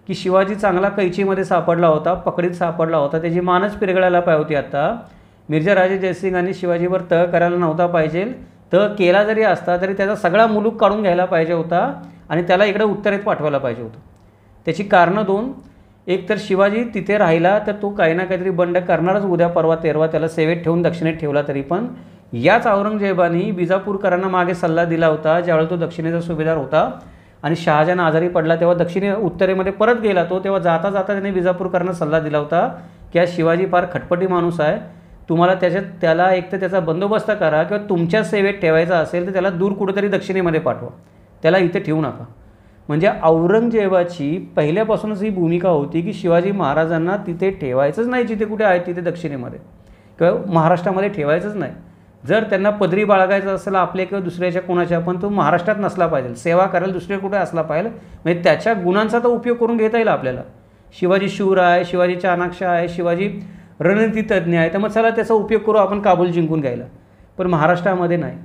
की शिवाजी चांगला कैचीमध्ये सापडला होता, पकडीत सापडला होता, त्याची मानच पिरगळायला पाहिजे होती. आता मिर्झाराजे जयसिंगांनी शिवाजीवर तह करायला नव्हता पाहिजे. तह केला जरी असता तरी त्याचा सगळा मुलूक काढून घ्यायला पाहिजे होता आणि त्याला इकडे उत्तरेत पाठवायला पाहिजे होतं. त्याची कारणं दोन. एक तर शिवाजी तिथे राहिला तर तो काही ना काहीतरी बंड करणारच उद्या परवा तेरवा, त्याला सेवेत ठेवून दक्षिणेत ठेवला तरी पण. याच औरंगजेबाने विजापूरकरांना मागे सल्ला दिला होता ज्यावेळी तो दक्षिणेचा सुभेदार होता आणि शहाजहान आजारी पडला तेव्हा उत्तरेमध्ये परत गेला तो, तेव्हा जाता जाता त्याने विजापूरकरांना सल्ला दिला होता की हा शिवाजी फार खटपटी माणूस आहे, तुम्हाला त्याला एक तर त्याचा बंदोबस्त करा किंवा तुमच्या सेवेत ठेवायचा असेल तर त्याला दूर कुठेतरी दक्षिणेमध्ये पाठवा, त्याला इथे ठेवू नका. म्हणजे औरंगजेबाची पहिल्यापासूनच ही भूमिका होती की शिवाजी महाराजांना तिथे ठेवायचंच नाही जिथे कुठे आहे तिथे दक्षिणेमध्ये किंवा महाराष्ट्रामध्ये ठेवायचंच नाही. जर त्यांना पदरी बाळगायचं असेल आपल्या किंवा दुसऱ्याच्या कोणाच्या, पण तो महाराष्ट्रात नसला पाहिजे, सेवा करायला दुसऱ्या कुठे असला पाहिजे. म्हणजे त्याच्या गुणांचा तर उपयोग करून घेता येईल आपल्याला. शिवाजी शूर आहे, शिवाजी चाणाक्ष आहे, शिवाजी रणनीतितज्ञ आहे, तर मग चला त्याचा उपयोग करू आपण काबूल जिंकून घ्यायला, पण महाराष्ट्रामध्ये नाही.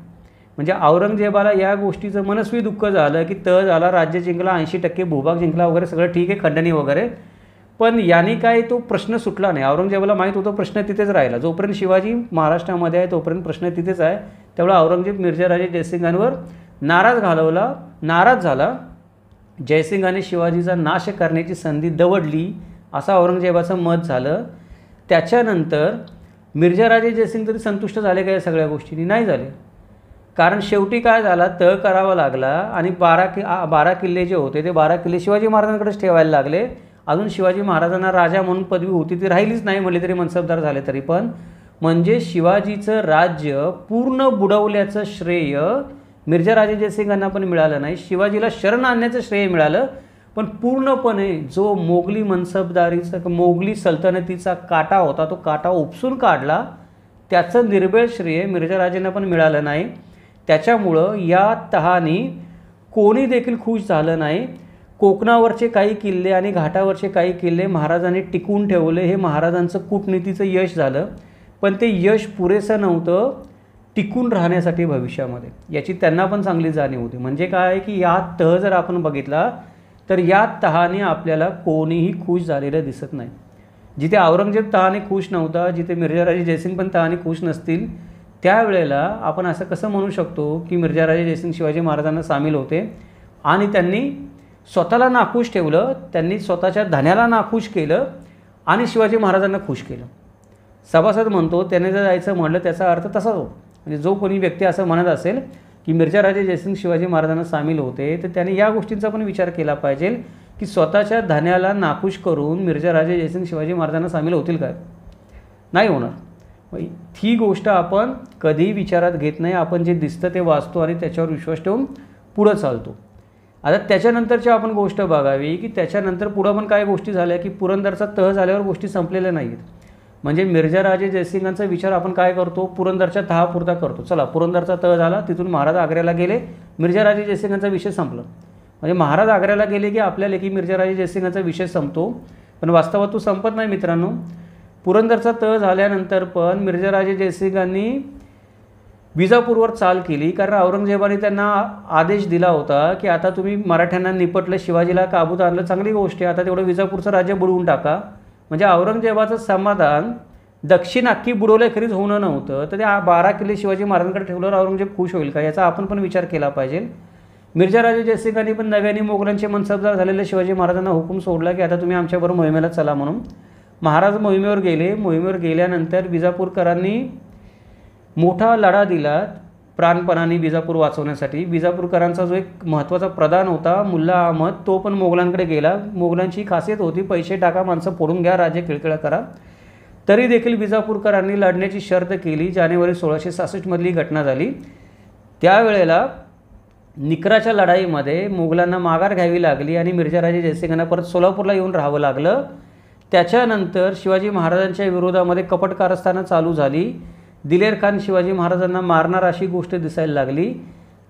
म्हणजे औरंगजेबाला या गोष्टीचं मनस्वी दुःख झालं की तह झाला, राज्य जिंकला, 80% भूभाग जिंकला वगैरे सगळं ठीक आहे, खंडणी वगैरे, पण याने काय तो प्रश्न सुटला नाही. औरंगजेबाला माहीत होतं प्रश्न तिथेच राहिला. जोपर्यंत शिवाजी महाराष्ट्रामध्ये आहे तोपर्यंत प्रश्न तिथेच आहे. त्यामुळे औरंगजेब मिर्झाराजे जयसिंगांवर नाराज झाला. जयसिंगाने शिवाजीचा नाश करण्याची संधी दवडली असं औरंगजेबाचं मत झालं. त्याच्यानंतर मिर्झाराजे जयसिंग तरी संतुष्ट झाले का या सगळ्या गोष्टींनी? नाही झाले. कारण शेवटी काय झाला, तह करावा लागला आणि 12 किल्ले जे होते ते 12 किल्ले शिवाजी महाराजांकडेच ठेवायला लागले. अजून शिवाजी महाराजांना राजा म्हणून पदवी होती ती राहिलीच नाही म्हणले तरी मनसबदार झाले तरी पण. म्हणजे शिवाजीचं राज्य पूर्ण बुडवल्याचं श्रेय मिर्झाराजे जयसिंगांना पण मिळालं नाही. शिवाजीला शरण आणण्याचं श्रेय मिळालं, पण पूर्णपणे जो मोगली मनसबदारीचा मोगली सल्तनतीचा काटा होता तो काटा उपसून काढला त्याचं निर्भेळ श्रेय मिर्झाराजेंना पण मिळालं नाही. त्याच्यामुळं या तहानी कोणी देखील खुश झालं नाही. कोकणावरचे काही किल्ले आणि घाटावरचे काही किल्ले महाराजांनी टिकवून ठेवले, हे महाराजांचं कूटनीतीचं यश झालं, पण ते यश पुरेसं नव्हतं टिकून राहण्यासाठी भविष्यामध्ये, याची त्यांना पण चांगली जाणीव होती. म्हणजे काय की या तह जर आपण बघितला तर या तहाने आपल्याला कोणीही खुश झालेलं दिसत नाही. जिथे औरंगजेब तहाने खुश नव्हता, जिथे मिर्झाराजे जयसिंग पण तहाने खुश नसतील, त्यावेळेला आपण असं कसं म्हणू शकतो की मिर्झाराजे जयसिंग शिवाजी महाराजांना सामील होते आणि त्यांनी स्वतःला नाखुश ठेवलं, त्यांनी स्वतःच्या धन्याला नाखुश केलं आणि शिवाजी महाराजांना खुश केलं. सभासद म्हणतो त्याने जर जायचं म्हणलं त्याचा अर्थ तसाच होतो. म्हणजे जो कोणी व्यक्ती असं म्हणत असेल की मिर्झाराजे जयसिंग शिवाजी महाराजांना सामील होते तर त्याने या गोष्टींचा पण विचार केला पाहिजे की स्वतःच्या धन्याला नाखुश करून मिर्झाराजे जयसिंग शिवाजी महाराजांना सामील होतील काय? नाही होणार. ही गोष्ट आपण कधीही विचारात घेत नाही. आपण जे दिसतं ते वाचतो आणि त्याच्यावर विश्वास ठेवून पुढं चालतो. आता त्याच्यानंतरची आपण गोष्ट बघावी की त्याच्यानंतर पुढं पण काय गोष्टी झाल्या की पुरंदरचा तह झाल्यावर गोष्टी संपलेल्या नाहीत. म्हणजे मिर्झाराजे जयसिंगांचा विचार आपण काय करतो, पुरंदरच्या तहापुरता करतो. चला पुरंदरचा तह झाला, तिथून महाराज आग्र्याला गेले, मिर्झाराजे जयसिंगांचा विषय संपला. म्हणजे महाराज आग्र्याला गेले की आपल्या लेखी मिर्झाराजे जयसिंगांचा विषय संपतो, पण वास्तवात तो संपत नाही मित्रांनो. पुरंदरचा तह झाल्यानंतर पण मिर्झाराजे जयसिंगांनी विजापूरवर चाल केली, कारण औरंगजेबाने त्यांना आदेश दिला होता की आता तुम्ही मराठ्यांना निपटलं, शिवाजीला काबूत आणलं, चांगली गोष्ट आहे, आता तेवढं विजापूरचं राज्य बुडवून टाका. म्हणजे औरंगजेबाचं समाधान दक्षिण अख्खी बुडवल्याखेरीज होणं नव्हतं, तर त्या 12 किल्ले शिवाजी महाराजांकडे ठेवल्यावर औरंगजेब खुश होईल का, याचा आपण पण विचार केला पाहिजे. मिर्झा राजे जयसिंगांनी पण नव्याने मोगलांचे मनसबदार झालेले शिवाजी महाराजांना हुकूम सोडला की आता तुम्ही आमच्याबरोबर मोहिमेला चला म्हणून. महाराज मोहिमेवर गेले. मोहिमेवर गेल्यानंतर विजापूरकरांनी मोठा लढा दिला प्राणपणाने विजापूर वाचवण्यासाठी. विजापूरकरांचा जो एक महत्त्वाचा प्रधान होता मुल्ला अहमद, तो पण मोगलांकडे गेला. मोगलांची खासियत होती पैसे टाका, माणसं फोडून घ्या, राज्य खिळखिळा करा. तरी देखील विजापूरकरांनी लढण्याची शर्त केली. जानेवारी 1666 घटना झाली. त्यावेळेला निकराच्या लढाईमध्ये मोगलांना माघार घ्यावी लागली आणि मिर्झा राजे जयसिंगांना परत सोलापूरला येऊन राहावं लागलं. त्याच्यानंतर शिवाजी महाराजांच्या विरोधामध्ये कपट कारस्थानं चालू झाली. दिलेर खान शिवाजी महाराजांना मारणार अशी गोष्ट दिसायला लागली.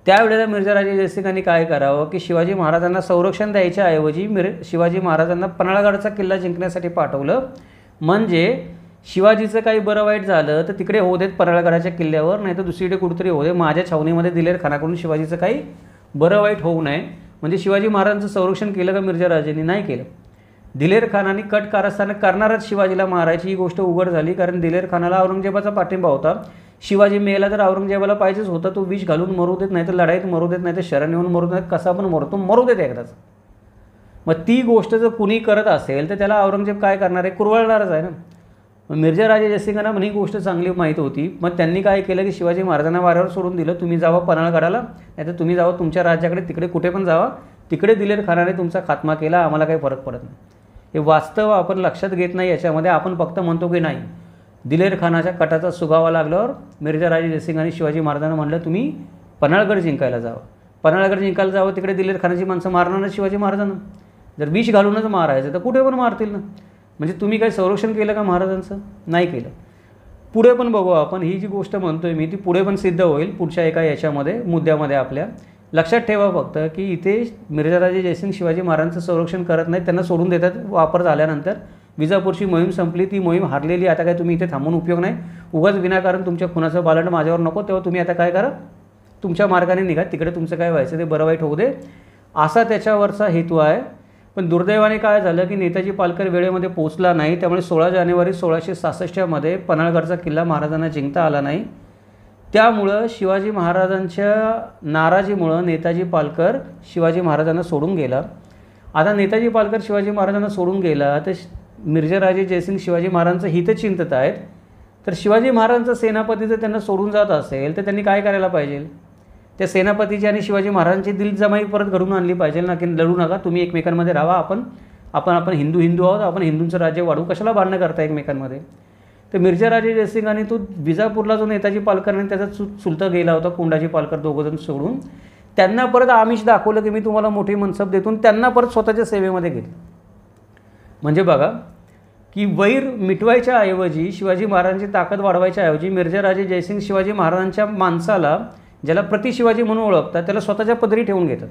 त्यावेळेला मिर्झा राजे जयसिंगांनी काय करावं की शिवाजी महाराजांना संरक्षण द्यायच्या ऐवजी शिवाजी महाराजांना पन्हाळगडचा किल्ला जिंकण्यासाठी पाठवलं. म्हणजे शिवाजीचं काही बरं वाईट झालं तर तिकडे होऊ देत पन्हाळगडाच्या किल्ल्यावर, नाही तर दुसरीकडे कुठेतरी होऊ दे, माझ्या छावणीमध्ये दिलेर खानाकडून शिवाजीचं काही बरं वाईट होऊ नये. म्हणजे शिवाजी महाराजांचं संरक्षण केलं का मिर्झा राजेंनी? नाही केलं. दिलेर खानाने कट कारस्थानं करणारच शिवाजीला मारायची ही गोष्ट उघड झाली. कारण दिलेर खानाला औरंगजेबाचा पाठिंबा होता. शिवाजी मेला तर औरंगजेबाला पाहिजेच होता. तो विष घालून मरू देत, नाही तर लढाईत मरू देत, नाही तर शरण येऊन मरू देत, कसा पण मरू, तो मरू देत एकदाच. मग ती गोष्ट जर कुणी करत असेल तर त्याला औरंगजेब काय करणार आहे? कुरवळणारच आहे ना. मिर्झा राजे जयसिंगांना पण ही गोष्ट चांगली माहीत होती. मग त्यांनी काय केलं की शिवाजी महाराजांना वाऱ्यावर सोडून दिलं, तुम्ही जावा पन्हाळगडाला, नाही तर तुम्ही जावा तुमच्या राज्याकडे, तिकडे कुठे पण जावा, तिकडे दिलेर खानाने तुमचा खात्मा केला, आम्हाला काही फरक पडत नाही. हे वास्तव आपण लक्षात घेत नाही. याच्यामध्ये आपण फक्त म्हणतो की नाही, दिलेर खानाच्या कटाचा सुगावा लागल्यावर मिर्झा राजे जयसिंगांनी शिवाजी महाराजांना म्हटलं तुम्ही पन्हाळगड जिंकायला जावं. पन्हाळगड जिंकायला जावं, तिकडे दिलेर खानाची माणसं मारणार ना शिवाजी महाराजांना. जर विष घालूनच मारायचं तर कुठे पण मारतील ना. म्हणजे तुम्ही काही संरक्षण केलं का महाराजांचं? नाही केलं. पुढे पण बघू आपण, ही जी गोष्ट म्हणतोय मी ती पुढे पण सिद्ध होईल पुढच्या एका याच्यामध्ये, मुद्द्यामध्ये. आपल्या लक्षात ठेवा फक्त की इथे मिर्झा राजे जयसिंग शिवाजी महाराजांचं संरक्षण करत नाहीत, त्यांना सोडून देतात. वापर झाल्यानंतर विजापूरची मोहीम संपली, ती मोहीम हारलेली. आता काय तुम्ही इथे थांबून उपयोग नाही, उगाच विनाकारण तुमच्या खुनाचं बालंड माझ्यावर नको. तेव्हा तुम्ही आता काय करा, तुमच्या मार्गाने निघा, तिकडे तुमचं काय व्हायचं ते बरं वाईट होऊ दे, असा त्याच्यावरचा हेतू आहे. पण दुर्दैवाने काय झालं की नेताजी पालकर वेळेमध्ये पोहोचला नाही. त्यामुळे 16 जानेवारी 1666 पन्हाळगडचा किल्ला महाराजांना जिंकता आला नाही. त्यामुळं शिवाजी महाराजांच्या नाराजीमुळं नेताजी पालकर शिवाजी महाराजांना सोडून गेला. आता नेताजी पालकर शिवाजी महाराजांना सोडून गेला तर मिर्झा राजे जयसिंग शिवाजी महाराजांचं हित चिंतत आहेत. तर शिवाजी महाराजांचा सेनापती जर त्यांना सोडून जात असेल तर त्यांनी काय करायला पाहिजे? त्या सेनापतीची आणि शिवाजी महाराजांची दिलजमाई परत घडून आणली पाहिजे ना, की लढू नका, तुम्ही एकमेकांमध्ये राहा, आपण हिंदू आहोत, आपण हिंदूंचं राज्य वाढवू, कशाला भांडणं करता एकमेकांमध्ये. तर मिर्झा राजे जयसिंगांनी तो विजापूरला जो नेताजी पालकरने त्याचा चुलता गेला होता, कोंडाजी पालकर, दोघंजण सोडून त्यांना परत आमिष दाखवलं की मी तुम्हाला मोठी मनसब देतो, त्यांना परत स्वतःच्या सेवेमध्ये घेतलं. म्हणजे बघा की वैर मिटवायच्या ऐवजी, शिवाजी महाराजांची ताकद वाढवायच्या ऐवजी मिर्झा राजे जयसिंग शिवाजी महाराजांच्या माणसाला, ज्याला प्रति शिवाजी म्हणून ओळखतात, त्याला स्वतःच्या पदरी ठेवून घेतात.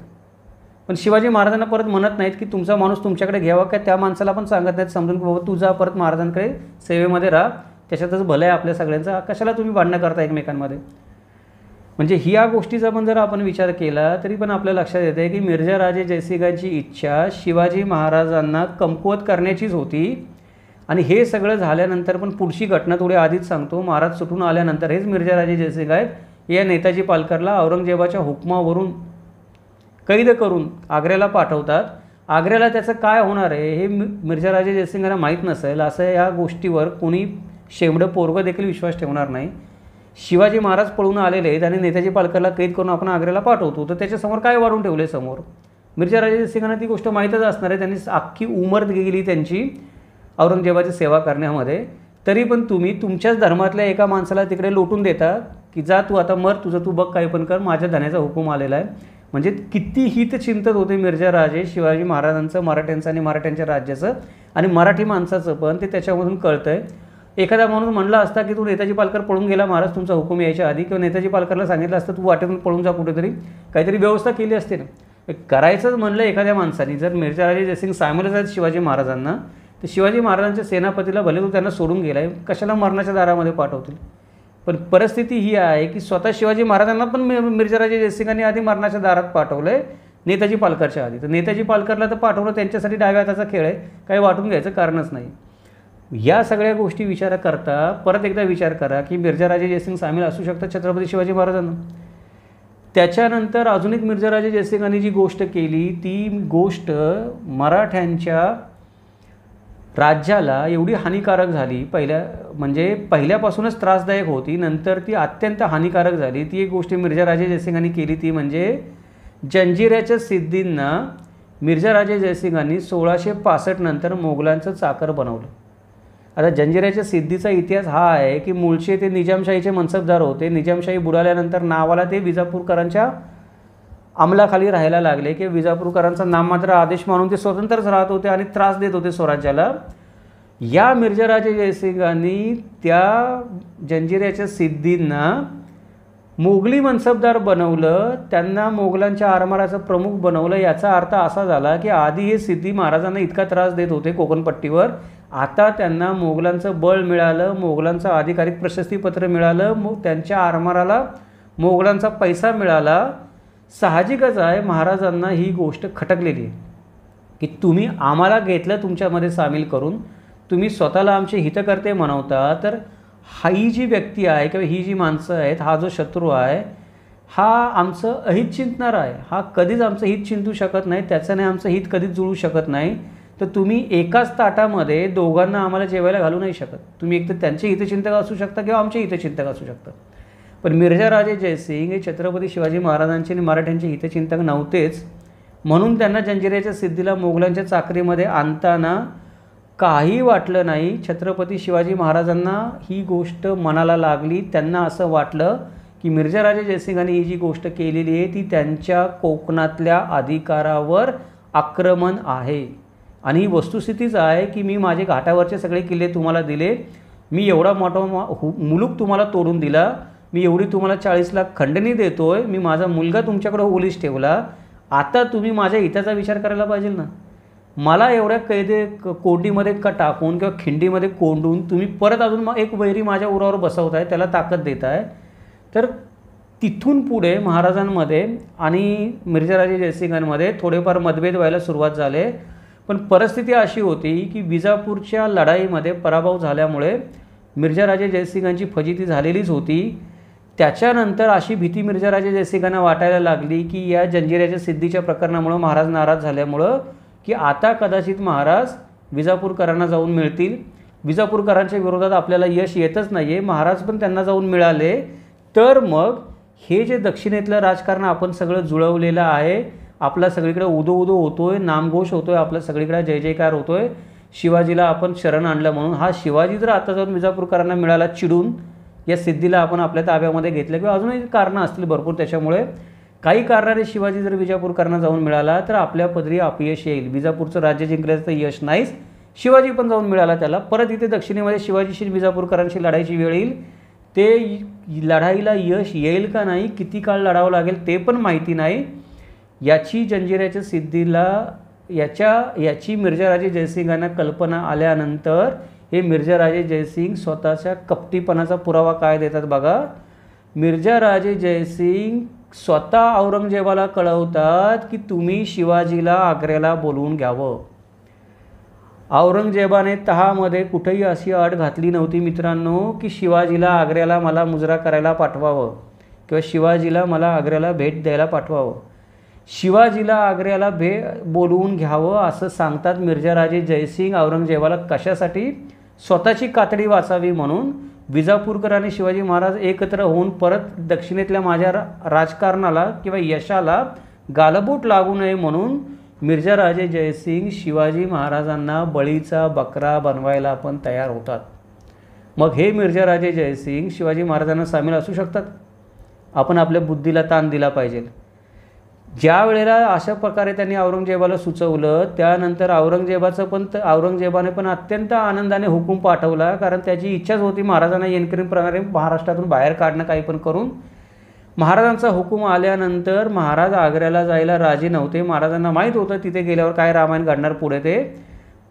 पण शिवाजी महाराजांना परत म्हणत नाहीत की तुमचा माणूस तुमच्याकडे घ्यावा, काय त्या माणसाला पण सांगत नाहीत समजून की बाबा तू जा परत महाराजांकडे सेवेमध्ये राहा, त्याच्यातच भलं आहे आपल्या सगळ्यांचं, कशाला तुम्ही भांडणं करता एकमेकांमध्ये. म्हणजे ह्या गोष्टीचा पण जर आपण विचार केला तरी पण आपल्या लक्षात येते की मिर्झा राजे जयसिंगांची इच्छा शिवाजी महाराजांना कमकुवत करण्याचीच होती. आणि हे सगळं झाल्यानंतर पण पुढची घटना थोडी आधीच सांगतो. महाराज सुटून आल्यानंतर हेच मिर्झा राजे जयसिंग आहेत, या नेताजी पालकरला औरंगजेबाच्या हुकमावरून कैद करून आग्र्याला पाठवतात. आग्र्याला त्याचं काय होणार आहे हे मिर्झा राजे जयसिंगांना माहीत नसेल, असं या गोष्टीवर कोणी शेवडं पोरगं देखील विश्वास ठेवणार नाही. शिवाजी महाराज पळून आलेले आहेत आणि नेताजी पालकरला कैद करून आपण आग्र्याला पाठवतो, तर त्याच्यासमोर काय वाढून ठेवले समोर? मिर्झा राजे जयसिंगांना ती गोष्ट माहीतच असणार आहे. त्यांनी अख्खी उमर गेली त्यांची औरंगजेबाची सेवा करण्यामध्ये. तरी पण तुम्ही तुमच्याच धर्मातल्या एका माणसाला तिकडे लोटून देता की जा तू आता मर, तुझं तू बघ, काही पण कर, माझ्या धन्याचा हुकूम आलेला आहे. म्हणजे किती हित चिंतत होते मिर्झा राजे शिवाजी महाराजांचं, मराठ्यांचं आणि मराठ्यांच्या राज्याचं आणि मराठी माणसाचं पण, ते त्याच्यामधून कळतं आहे. एखादा माणूस म्हणला असता की तू नेताजी पालकर पळून गेला महाराज तुमचा हुकूम यायच्या आधी, किंवा नेताजी पालकरला सांगितलं असतं तू वाटेतून पळून जा कुठेतरी, काहीतरी व्यवस्था केली असते ना. करायचंच म्हणलं एखाद्या माणसाने, जर मिर्झा राजे जयसिंग सामीलच आहेत शिवाजी महाराजांना, तर शिवाजी महाराजांच्या सेनापतीला भले तो त्यांना सोडून गेला आहे, कशाला मरणाच्या दारामध्ये पाठवतील. पण परिस्थिती ही आहे की स्वतः शिवाजी महाराजांना पण मिर्झा राजे जयसिंगांनी आधी मरणाच्या दारात पाठवलं आहे नेताजी पालकरच्या आधी. तर नेताजी पालकरला तर पाठवलं त्यांच्यासाठी डाव्या हाताचा खेळ आहे, काही वाटून घ्यायचं कारणच नाही. या सगळ्या गोष्टी विचार करता परत एकदा विचार करा की मिर्झाराजे जयसिंग सामील असू शकतात छत्रपती शिवाजी महाराजांना. त्याच्यानंतर अजून एक मिर्झाराजे जयसिंगांनी जी गोष्ट केली ती गोष्ट मराठ्यांच्या राज्याला एवढी हानिकारक झाली, पहिल्यापासूनच त्रासदायक होती, नंतर ती अत्यंत हानिकारक झाली. ती एक गोष्ट मिर्झाराजे जयसिंगांनी केली ती म्हणजे जंजिऱ्याच्या सिद्धींना मिर्झाराजे जयसिंगांनी 1665 नंतर मोगलांचं चाकर बनवलं. आता जंजिऱ्याच्या सिद्धीचा इतिहास हा आहे की मूळचे ते निजामशाहीचे मनसबदार होते. निजामशाही बुडाल्यानंतर नावाला ते विजापूरकरांच्या अंमलाखाली राहायला लागले की विजापूरकरांचा नाममात्र आदेश मानून ते स्वतंत्रच राहत होते आणि त्रास देत होते स्वराज्याला. या मिर्झाराजे जयसिंगांनी त्या जंजिऱ्याच्या सिद्धींना मोगली मनसबदार बनवलं, त्यांना मोगलांच्या आरमाराचं प्रमुख बनवलं. याचा अर्थ असा झाला की आधी हे सिद्धी महाराजांना इतका त्रास देत होते कोकणपट्टीवर, आता त्यांना मोगलांचं बळ मिळालं, मोगलांचं अधिकारिक प्रशस्तीपत्र मिळालं, त्यांच्या आरमाराला मोगलांचा पैसा मिळाला. साहजिकच आहे महाराजांना ही गोष्ट खटकलेली आहे की तुम्ही आम्हाला घेतलं तुमच्यामध्ये सामील करून, तुम्ही स्वतःला आमचे हितकर्ते म्हणवता, तर ही जी व्यक्ती आहे किंवा ही जी माणसं आहेत, हा जो शत्रू आहे हा आमचं अहित चिंतणार आहे, हा कधीच आमचं हित चिंतू शकत नाही, त्याच्याने आमचं हित कधीच जुळू शकत नाही. तर तुम्ही एकाच ताटामध्ये दोघांना आम्हाला जेवायला घालू नाही शकत. तुम्ही एक तर त्यांचे हितचिंतक असू शकता किंवा आमचे हितचिंतक असू शकतात. पण मिर्झाराजे जयसिंग हे छत्रपती शिवाजी महाराजांचे आणि मराठ्यांचे हितचिंतक नव्हतेच, म्हणून त्यांना जंजिऱ्याच्या सिद्धीला मोगलांच्या चाकरीमध्ये आणताना काही वाटलं नाही. छत्रपती शिवाजी महाराजांना ही गोष्ट मनाला लागली. त्यांना असं वाटलं की मिर्झाराजे जयसिंगांनी ही जी गोष्ट केलेली आहे ती त्यांच्या कोकणातल्या अधिकारावर आक्रमण आहे. आणि ही वस्तुस्थितीच आहे की मी माझे घाटावरचे सगळे किल्ले तुम्हाला दिले, मी एवढा मोठा मुलूक तुम्हाला तोडून दिला, मी एवढी तुम्हाला 40 लाख खंडणी देतोय, मी माझा मुलगा तुमच्याकडे ओलीस ठेवला, आता तुम्ही माझ्या हिताचा विचार करायला पाहिजे ना. मला एवढ्या कोंडीमध्ये टाकून किंवा खिंडीमध्ये कोंडून तुम्ही परत अजून एक वैरी माझ्या उरावर बसवताय, त्याला ताकद देताय. तर तिथून पुढे महाराजांमध्ये आणि मिर्झाराजे जयसिंगांमध्ये थोडेफार मतभेद व्हायला सुरुवात झाले. पण परिस्थिती अशी होती की विजापूरच्या लढाईमध्ये पराभव झाल्यामुळे मिर्झाराजे जयसिंगांची फजिती झालेलीच होती. त्याच्यानंतर अशी भीती मिर्झाराजे जयसिंगांना वाटायला लागली की या जंजिऱ्याच्या सिद्धीच्या प्रकरणामुळं महाराज नाराज झाल्यामुळं की आता कदाचित महाराज विजापूरकरांना जाऊन मिळतील, विजापूरकरांच्या विरोधात आपल्याला यश येतच नाही आहे, महाराज पण त्यांना जाऊन मिळाले, तर मग हे जे दक्षिणेतलं राजकारण आपण सगळं जुळवलेलं आहे, आपला सगळीकडे उदो उदो होतोय, नामघोष होतोय, आपला सगळीकडे जय जयकार होतोय, शिवाजीला आपण शरण आणलं म्हणून, हा शिवाजी जर आता जाऊन विजापूरकरांना मिळाला चिडून, या सिद्धीला आपण आपल्या ताब्यामध्ये घेतलं किंवा अजूनही कारणं असतील भरपूर, त्याच्यामुळे काही कारणाने शिवाजी जर विजापूरकरांना जाऊन मिळाला तर आपल्या पदरी अपयश येईल. विजापूरचं राज्य जिंकल्याचं तर यश नाहीच, शिवाजी पण जाऊन मिळाला त्याला, परत इथे दक्षिणेमध्ये शिवाजीशी विजापूरकरांशी लढायची वेळ येईल. ते लढाईला यश येईल का नाही, किती काळ लढावं लागेल ते पण माहिती नाही. याची जंजिऱ्याच्या सिद्धीला याची मिर्झाराजे जयसिंगांना कल्पना आल्यानंतर हे मिर्झाराजे जयसिंग स्वतःच्या कपटीपणाचा पुरावा काय देतात बघा. मिर्झाराजे जयसिंग स्वतः औरंगजेबाला कळवतात की तुम्ही शिवाजीला आग्र्याला बोलवून घ्यावं. औरंगजेबाने तहामध्ये कुठेही अशी अट घातली नव्हती मित्रांनो की शिवाजीला आग्र्याला मला मुजरा करायला पाठवावं किंवा शिवाजीला मला आग्र्याला भेट द्यायला पाठवावं. शिवाजीला आग्र्याला बोलवून घ्यावं असं सांगतात मिर्झाराजे जयसिंग औरंगजेबाला. कशासाठी? स्वतःची कातडी वाचावी म्हणून. विजापूरकर आणि शिवाजी महाराज एकत्र होऊन परत दक्षिणेतल्या माझ्या राजकारणाला किंवा यशाला गालबोट लागू नये म्हणून मिर्झाराजे जयसिंग शिवाजी महाराजांना बळीचा बकरा बनवायला पण तयार होतात. मग हे मिर्झाराजे जयसिंग शिवाजी महाराजांना सामील असू शकतात? आपण आपल्या बुद्धीला ताण दिला पाहिजे. ज्या वेळेला अशा प्रकारे त्यांनी औरंगजेबाला सुचवलं त्यानंतर औरंगजेबाने पण अत्यंत आनंदाने हुकूम पाठवला, कारण त्याची इच्छाच होती महाराजांना येणकरीन प्रकारे महाराष्ट्रातून बाहेर काढणं काही पण करून. महाराजांचा हुकूम आल्यानंतर महाराज आग्र्याला जायला राजी नव्हते. महाराजांना माहीत होतं तिथे गेल्यावर काय रामायण घडणार पुढे ते.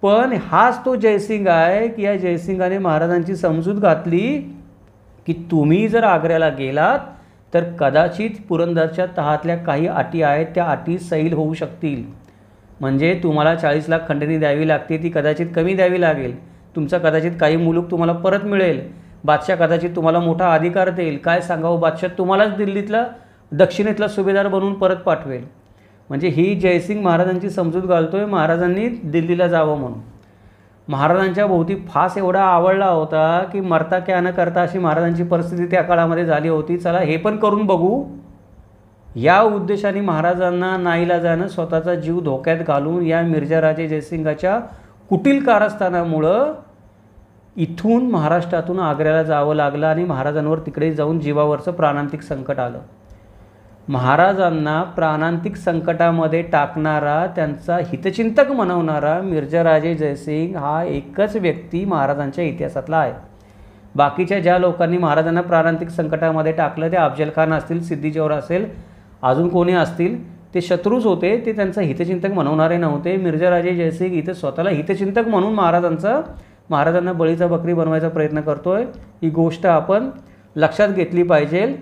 पण हाच तो जयसिंग आहे की या जयसिंगाने महाराजांची समजूत घातली की तुम्ही जर आग्र्याला गेलात तर कदाचित पुरंदरच्या तहातल्या काही अटी आहेत त्या अटी सैल होऊ शकतील. म्हणजे तुम्हाला 40 लाख खंडणी द्यावी लागते, ती कदाचित कमी द्यावी लागेल. तुमचा कदाचित काही मुलूक तुम्हाला परत मिळेल, बादशाह कदाचित तुम्हाला मोठा अधिकार देईल, काय सांगावं, बादशाह तुम्हालाच दिल्लीतला दक्षिणेतला सुभेदार बनवून परत पाठवेल. म्हणजे ही जयसिंग महाराजांची समजूत घालतोय महाराजांनी दिल्लीला जावं म्हणून. महाराजांच्या भोवती फास एवढा आवडला होता की मरता क्या न करता अशी महाराजांची परिस्थिती त्या काळामध्ये झाली होती. चला हे पण करून बघू या उद्देशाने महाराजांना नाईलाजानं स्वतःचा जीव धोक्यात घालून या मिर्झाराजे जयसिंगाच्या कुटील कारस्थानामुळं इथून महाराष्ट्रातून आग्र्याला जावं लागलं आणि महाराजांवर तिकडे जाऊन जीवावरचं प्राणांतिक संकट आलं. महाराजांना प्राणांतिक संकटामध्ये टाकणारा, त्यांचा हितचिंतक म्हणवणारा मिर्झाराजे जयसिंग हा एकच व्यक्ती महाराजांच्या इतिहासातला आहे. बाकीच्या ज्या लोकांनी महाराजांना प्राणांतिक संकटामध्ये टाकलं ते अफजल खान असतील, सिद्दी जोहर असेल, अजून कोणी असतील, ते शत्रूच होते, ते त्यांचा हितचिंतक म्हणवणारे नव्हते. मिर्झाराजे जयसिंग इथे स्वतःला हितचिंतक म्हणून महाराजांना बळीचा बकरी बनवायचा प्रयत्न करतोय. ही गोष्ट आपण लक्षात घेतली पाहिजे.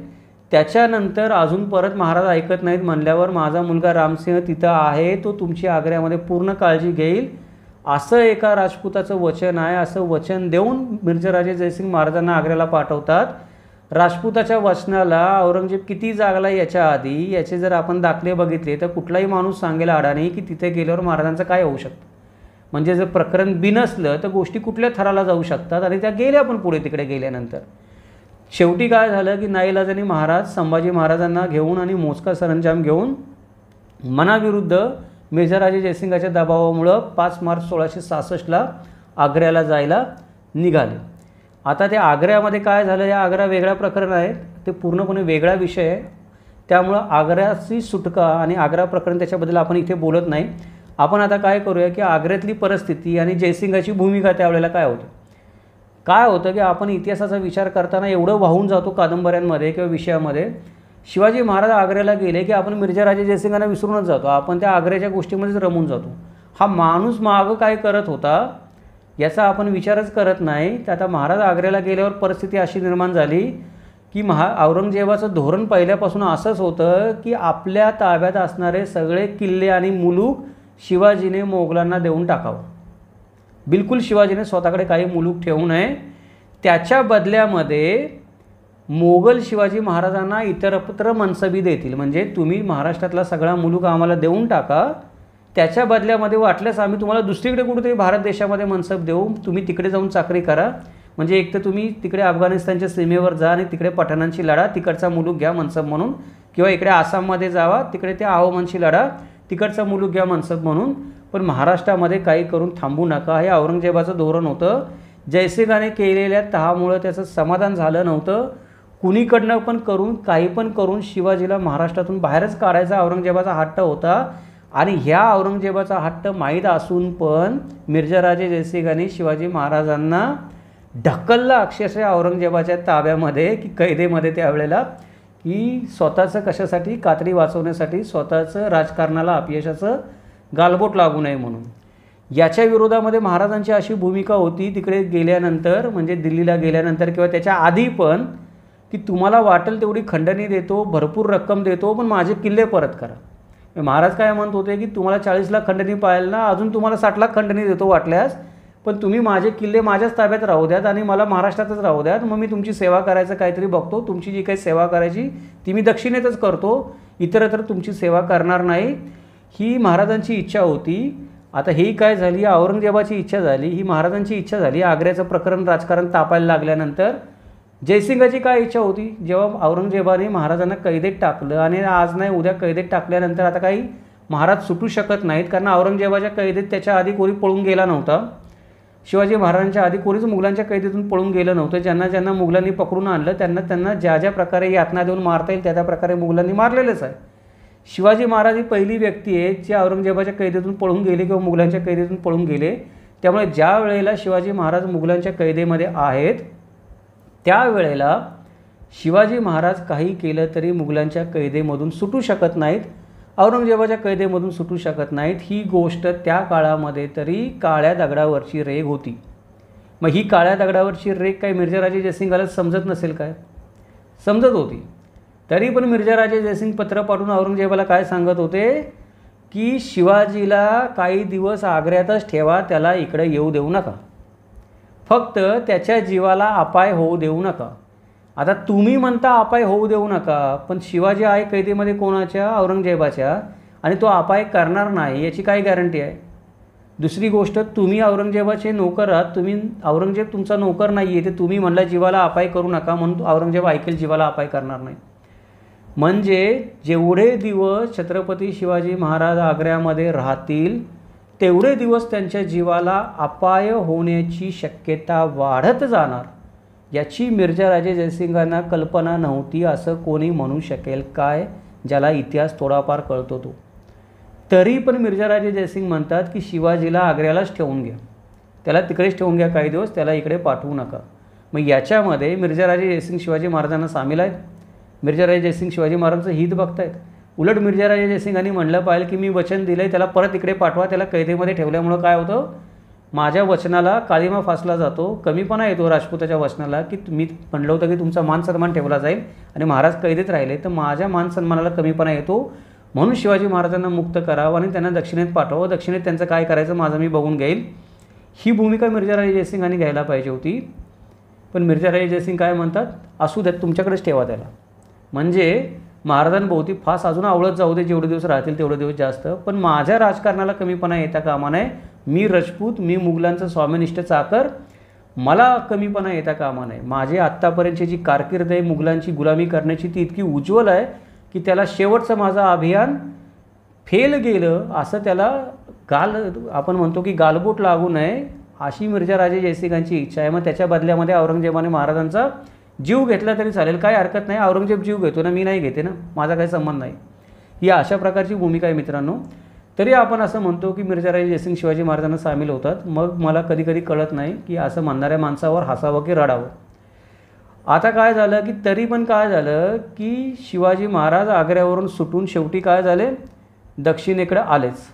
त्याच्यानंतर अजून परत महाराज ऐकत नाहीत म्हणल्यावर माझा मुलगा रामसिंह तिथं आहे, तो तुमची आग्र्यामध्ये पूर्ण काळजी घेईल असं एका राजपुताचं वचन आहे. असं वचन देऊन मिर्झाराजे जयसिंग महाराजांना आग्र्याला पाठवतात. राजपुताच्या वचनाला औरंगजेब किती जागला याच्या आधी याचे जर आपण दाखले बघितले तर कुठलाही माणूस सांगेल अडाणी की तिथे गेल्यावर महाराजांचं काय होऊ शकतं. म्हणजे जर प्रकरण बिनसलं तर गोष्टी कुठल्या थराला जाऊ शकतात आणि त्या गेल्या पण पुढे तिकडे गेल्यानंतर. शेवटी काय झालं की नाईलाजाने महाराज संभाजी महाराजांना घेऊन आणि मोजका सरंजाम घेऊन मनाविरुद्ध मिर्झाराजे जयसिंगाच्या दबावामुळं 5 मार्च 1666ला आग्र्याला जायला निघाले. आता त्या आग्र्यामध्ये काय झालं, या आग्रा वेगळा प्रकरण आहे, ते पूर्णपणे वेगळा विषय आहे. त्यामुळं आग्र्याची सुटका आणि आग्रा प्रकरण त्याच्याबद्दल आपण इथे बोलत नाही. आपण आता काय करूया की आग्र्यातली परिस्थिती आणि जयसिंगाची भूमिका त्यावेळेला काय होतं की आपण इतिहासाचा विचार करताना एवढं वाहून जातो कादंबऱ्यांमध्ये किंवा विषयामध्ये. शिवाजी महाराज आग्र्याला गेले की आपण मिर्झाराजे जयसिंगांना विसरूनच जातो, आपण त्या आग्र्याच्या गोष्टीमध्येच रमून जातो. हा माणूस मागं काय करत होता याचा आपण विचारच करत नाही. तर आता महाराज आग्र्याला गेल्यावर परिस्थिती अशी निर्माण झाली की औरंगजेबाचं धोरण पहिल्यापासून असंच होतं की आपल्या ताब्यात असणारे सगळे किल्ले आणि मुलूक शिवाजीने मोगलांना देऊन टाकावं. बिलकुल शिवाजीने स्वतःकडे काही मुलूक ठेवू नये. त्याच्या बदल्यामध्ये मोगल शिवाजी महाराजांना इतरत्र मनसबी देतील, म्हणजे तुम्ही महाराष्ट्रातला सगळा मुलूक आम्हाला देऊन टाका, त्याच्या बदल्यामध्ये वाटल्यास आम्ही तुम्हाला दुसरीकडे कुठेतरी भारत देशामध्ये मनसब देऊ, तुम्ही तिकडे जाऊन चाकरी करा. म्हणजे एक तर तुम्ही तिकडे अफगाणिस्तानच्या सीमेवर जा आणि तिकडे पठाणांशी लढा, तिकडचा मुलूक घ्या मनसब म्हणून, किंवा इकडे आसाममध्ये जावा, तिकडे त्या ahomanशी लढा, तिकडचा मुलूक घ्या मनसब म्हणून, पण महाराष्ट्रामध्ये काही करून थांबू नका. हे औरंगजेबाचं धोरण होतं. जयसिंगाने केलेल्या तहामुळं त्याचं समाधान झालं नव्हतं. कुणीकडनं पण करून काही पण करून शिवाजीला महाराष्ट्रातून बाहेरच काढायचा औरंगजेबाचा हट्ट होता. आणि ह्या औरंगजेबाचा हट्ट माहीत असून पण मिर्झाराजे जयसिंगाने शिवाजी महाराजांना ढकललं अक्षरशः औरंगजेबाच्या ताब्यामध्ये की कैदेमध्ये त्यावेळेला, की स्वतःचं कशासाठी, कातडी वाचवण्यासाठी, स्वतःचं राजकारणाला अपयशाचं गालबोट लागू नये म्हणून. याच्या विरोधामध्ये महाराजांची अशी भूमिका होती तिकडे गेल्यानंतर, म्हणजे दिल्लीला गेल्यानंतर किंवा त्याच्या आधी पण, की तुम्हाला वाटेल तेवढी खंडणी देतो, भरपूर रक्कम देतो, पण माझे किल्ले परत करा. महाराज काय म्हणत होते की तुम्हाला 40 लाख खंडणी पाहिजे ना, अजून तुम्हाला 60 लाख खंडणी देतो वाटल्यास, पण तुम्ही माझे किल्ले माझ्याच ताब्यात राहू द्यात आणि मला महाराष्ट्रातच राहू द्यात, मग मी तुमची सेवा करायचं काहीतरी बघतो, तुमची जी काही सेवा करायची ती मी दक्षिणेतच करतो, इतरत्र तुमची सेवा करणार नाही. ही महाराजांची इच्छा होती. आता ही काय झाली, औरंगजेबाची इच्छा झाली, ही महाराजांची इच्छा झाली. आग्र्याचं प्रकरण राजकारण तापायला लागल्यानंतर जयसिंगाची काय इच्छा होती, जेव्हा औरंगजेबाने महाराजांना कैदेत टाकलं आणि आज नाही उद्या कैदेत टाकल्यानंतर आता काही महाराज सुटू शकत नाहीत, कारण औरंगजेबाच्या कैदेत त्याच्या आधी कोणी पळून गेला नव्हता. शिवाजी महाराजांच्या आधी कोणीच मुघलांच्या कैदेतून पळून गेलं नव्हतं. ज्यांना मुघलांनी पकडून आणलं त्यांना ज्या प्रकारे यातना देऊन मारता येईल त्या प्रकारे मुघलांनी मारलेलंच आहे. शिवाजी महाराज ही पहिली व्यक्ती आहे जे औरंगजेबाच्या कैदेतून पळून गेले किंवा मुघलांच्या कैदेतून पळून गेले. त्यामुळे ज्या वेळेला शिवाजी महाराज मुघलांच्या कैदेमध्ये आहेत त्यावेळेला शिवाजी महाराज काही केलं तरी मुघलांच्या कैदेमधून सुटू शकत नाहीत, औरंगजेबाच्या कैदेमधून सुटू शकत नाहीत. ही गोष्ट त्या काळामध्ये तरी काळ्या दगडावरची रेघ होती. मग ही काळ्या दगडावरची रेघ काही मिर्झाराजे जयसिंगाला समजत नसेल काय, समजत होती. तरी पण मिर्झाराजे जयसिंग पत्र पाठवून औरंगजेबाला काय सांगत होते की शिवाजीला काही दिवस आग्र्यातच ठेवा, त्याला इकडे येऊ देऊ नका. फक्त त्याच्या जीवाला अपाय होऊ देऊ नका. आता तुम्ही म्हणता अपाय होऊ देऊ नका, पण शिवाजी आहे कैदेमध्ये कोणाच्या? औरंगजेबाच्या. आणि तो अपाय करणार नाही याची काय गॅरंटी आहे? दुसरी गोष्ट, तुम्ही औरंगजेबाचे नोकर आहात. औरंगजेब तुमचा नोकर नाही आहे. ते तुम्ही म्हणला जीवाला अपाय करू नका म्हणून औरंगजेब ऐकेल, जीवाला अपाय करणार नाही. म्हणजे जेवढे दिवस छत्रपती शिवाजी महाराज आग्र्यामध्ये राहतील तेवढे दिवस त्यांच्या जीवाला अपाय होण्याची शक्यता वाढत जाणार. याची मिर्झा राजे जयसिंगांना कल्पना नव्हती असं कोणी म्हणू शकेल काय, ज्याला इतिहास थोडाफार कळतो तो. तरी पण मिर्झा राजे जयसिंग म्हणतात की शिवाजीला आग्र्यालाच ठेवून घ्या, त्याला तिकडेच ठेवून घ्या काही दिवस, त्याला इकडे पाठवू नका. मग याच्यामध्ये मिर्झा राजे जयसिंग शिवाजी महाराजांना सामील आहेत. मिर्झा राजे जयसिंग शिवाजी महाराजांचं हित बघतायत. उलट मिर्झा राजे जयसिंगांनी म्हणलं पाहिजे की मी वचन दिलं आहे, त्याला परत इकडे पाठवा. त्याला कैदेमध्ये ठेवल्यामुळं काय होतं, माझ्या वचनाला काळिमा फासला जातो, कमीपणा येतो राजपूताच्या वचनाला, की मी म्हणलं होतं की तुमचा मान सन्मान ठेवला जाईल आणि महाराज कैदेत राहिले तर माझ्या मान सन्मानाला कमीपणा येतो. म्हणून शिवाजी महाराजांना मुक्त करावं आणि त्यांना दक्षिणेत पाठवावं. दक्षिणेत त्यांचं काय करायचं माझं मी बघून घेईल. ही भूमिका मिर्झा राजे जयसिंगांनी घ्यायला पाहिजे होती. पण मिर्झा राजे जयसिंग काय म्हणतात, असू द्यात, तुमच्याकडेच ठेवा त्याला. म्हणजे महाराजांभोवती फास अजून आवळत जाऊ दे, जेवढे दिवस राहतील तेवढे दिवस जास्त, पण माझ्या राजकारणाला कमीपणा येता कामा नये. मी राजपूत, मी मुघलांचं स्वामिनिष्ठ चाकर, मला कमीपणा येता कामा नये. माझे आत्तापर्यंतची जी कारकीर्द आहे मुघलांची गुलामी करण्याची ती इतकी उज्ज्वल आहे की त्याला शेवटचं माझं अभियान फेल गेलं असं त्याला आपण म्हणतो की गालबोट लागू नये अशी मिर्झा राजे जयसिंगांची इच्छा आहे. मग त्याच्या बदल्यामध्ये औरंगजेबाने महाराजांचा जीव घेतला तरी चालेल, काय हरकत नाही. औरंगजेब जीव घेतो ना, मी नाही घेते ना, माझा काही संबंध नाही. ही अशा प्रकारची भूमिका आहे मित्रांनो. तरी आपण असं म्हणतो की मिर्झा राजे जयसिंग शिवाजी महाराजांना सामील होतात. मग मला कधी कधी कळत नाही की असं म्हणणाऱ्या माणसावर हसावं की रडावं. आता काय झालं की तरी पण काय झालं की शिवाजी महाराज आग्र्यावरून सुटून शेवटी काय झाले, दक्षिणेकडे आलेच.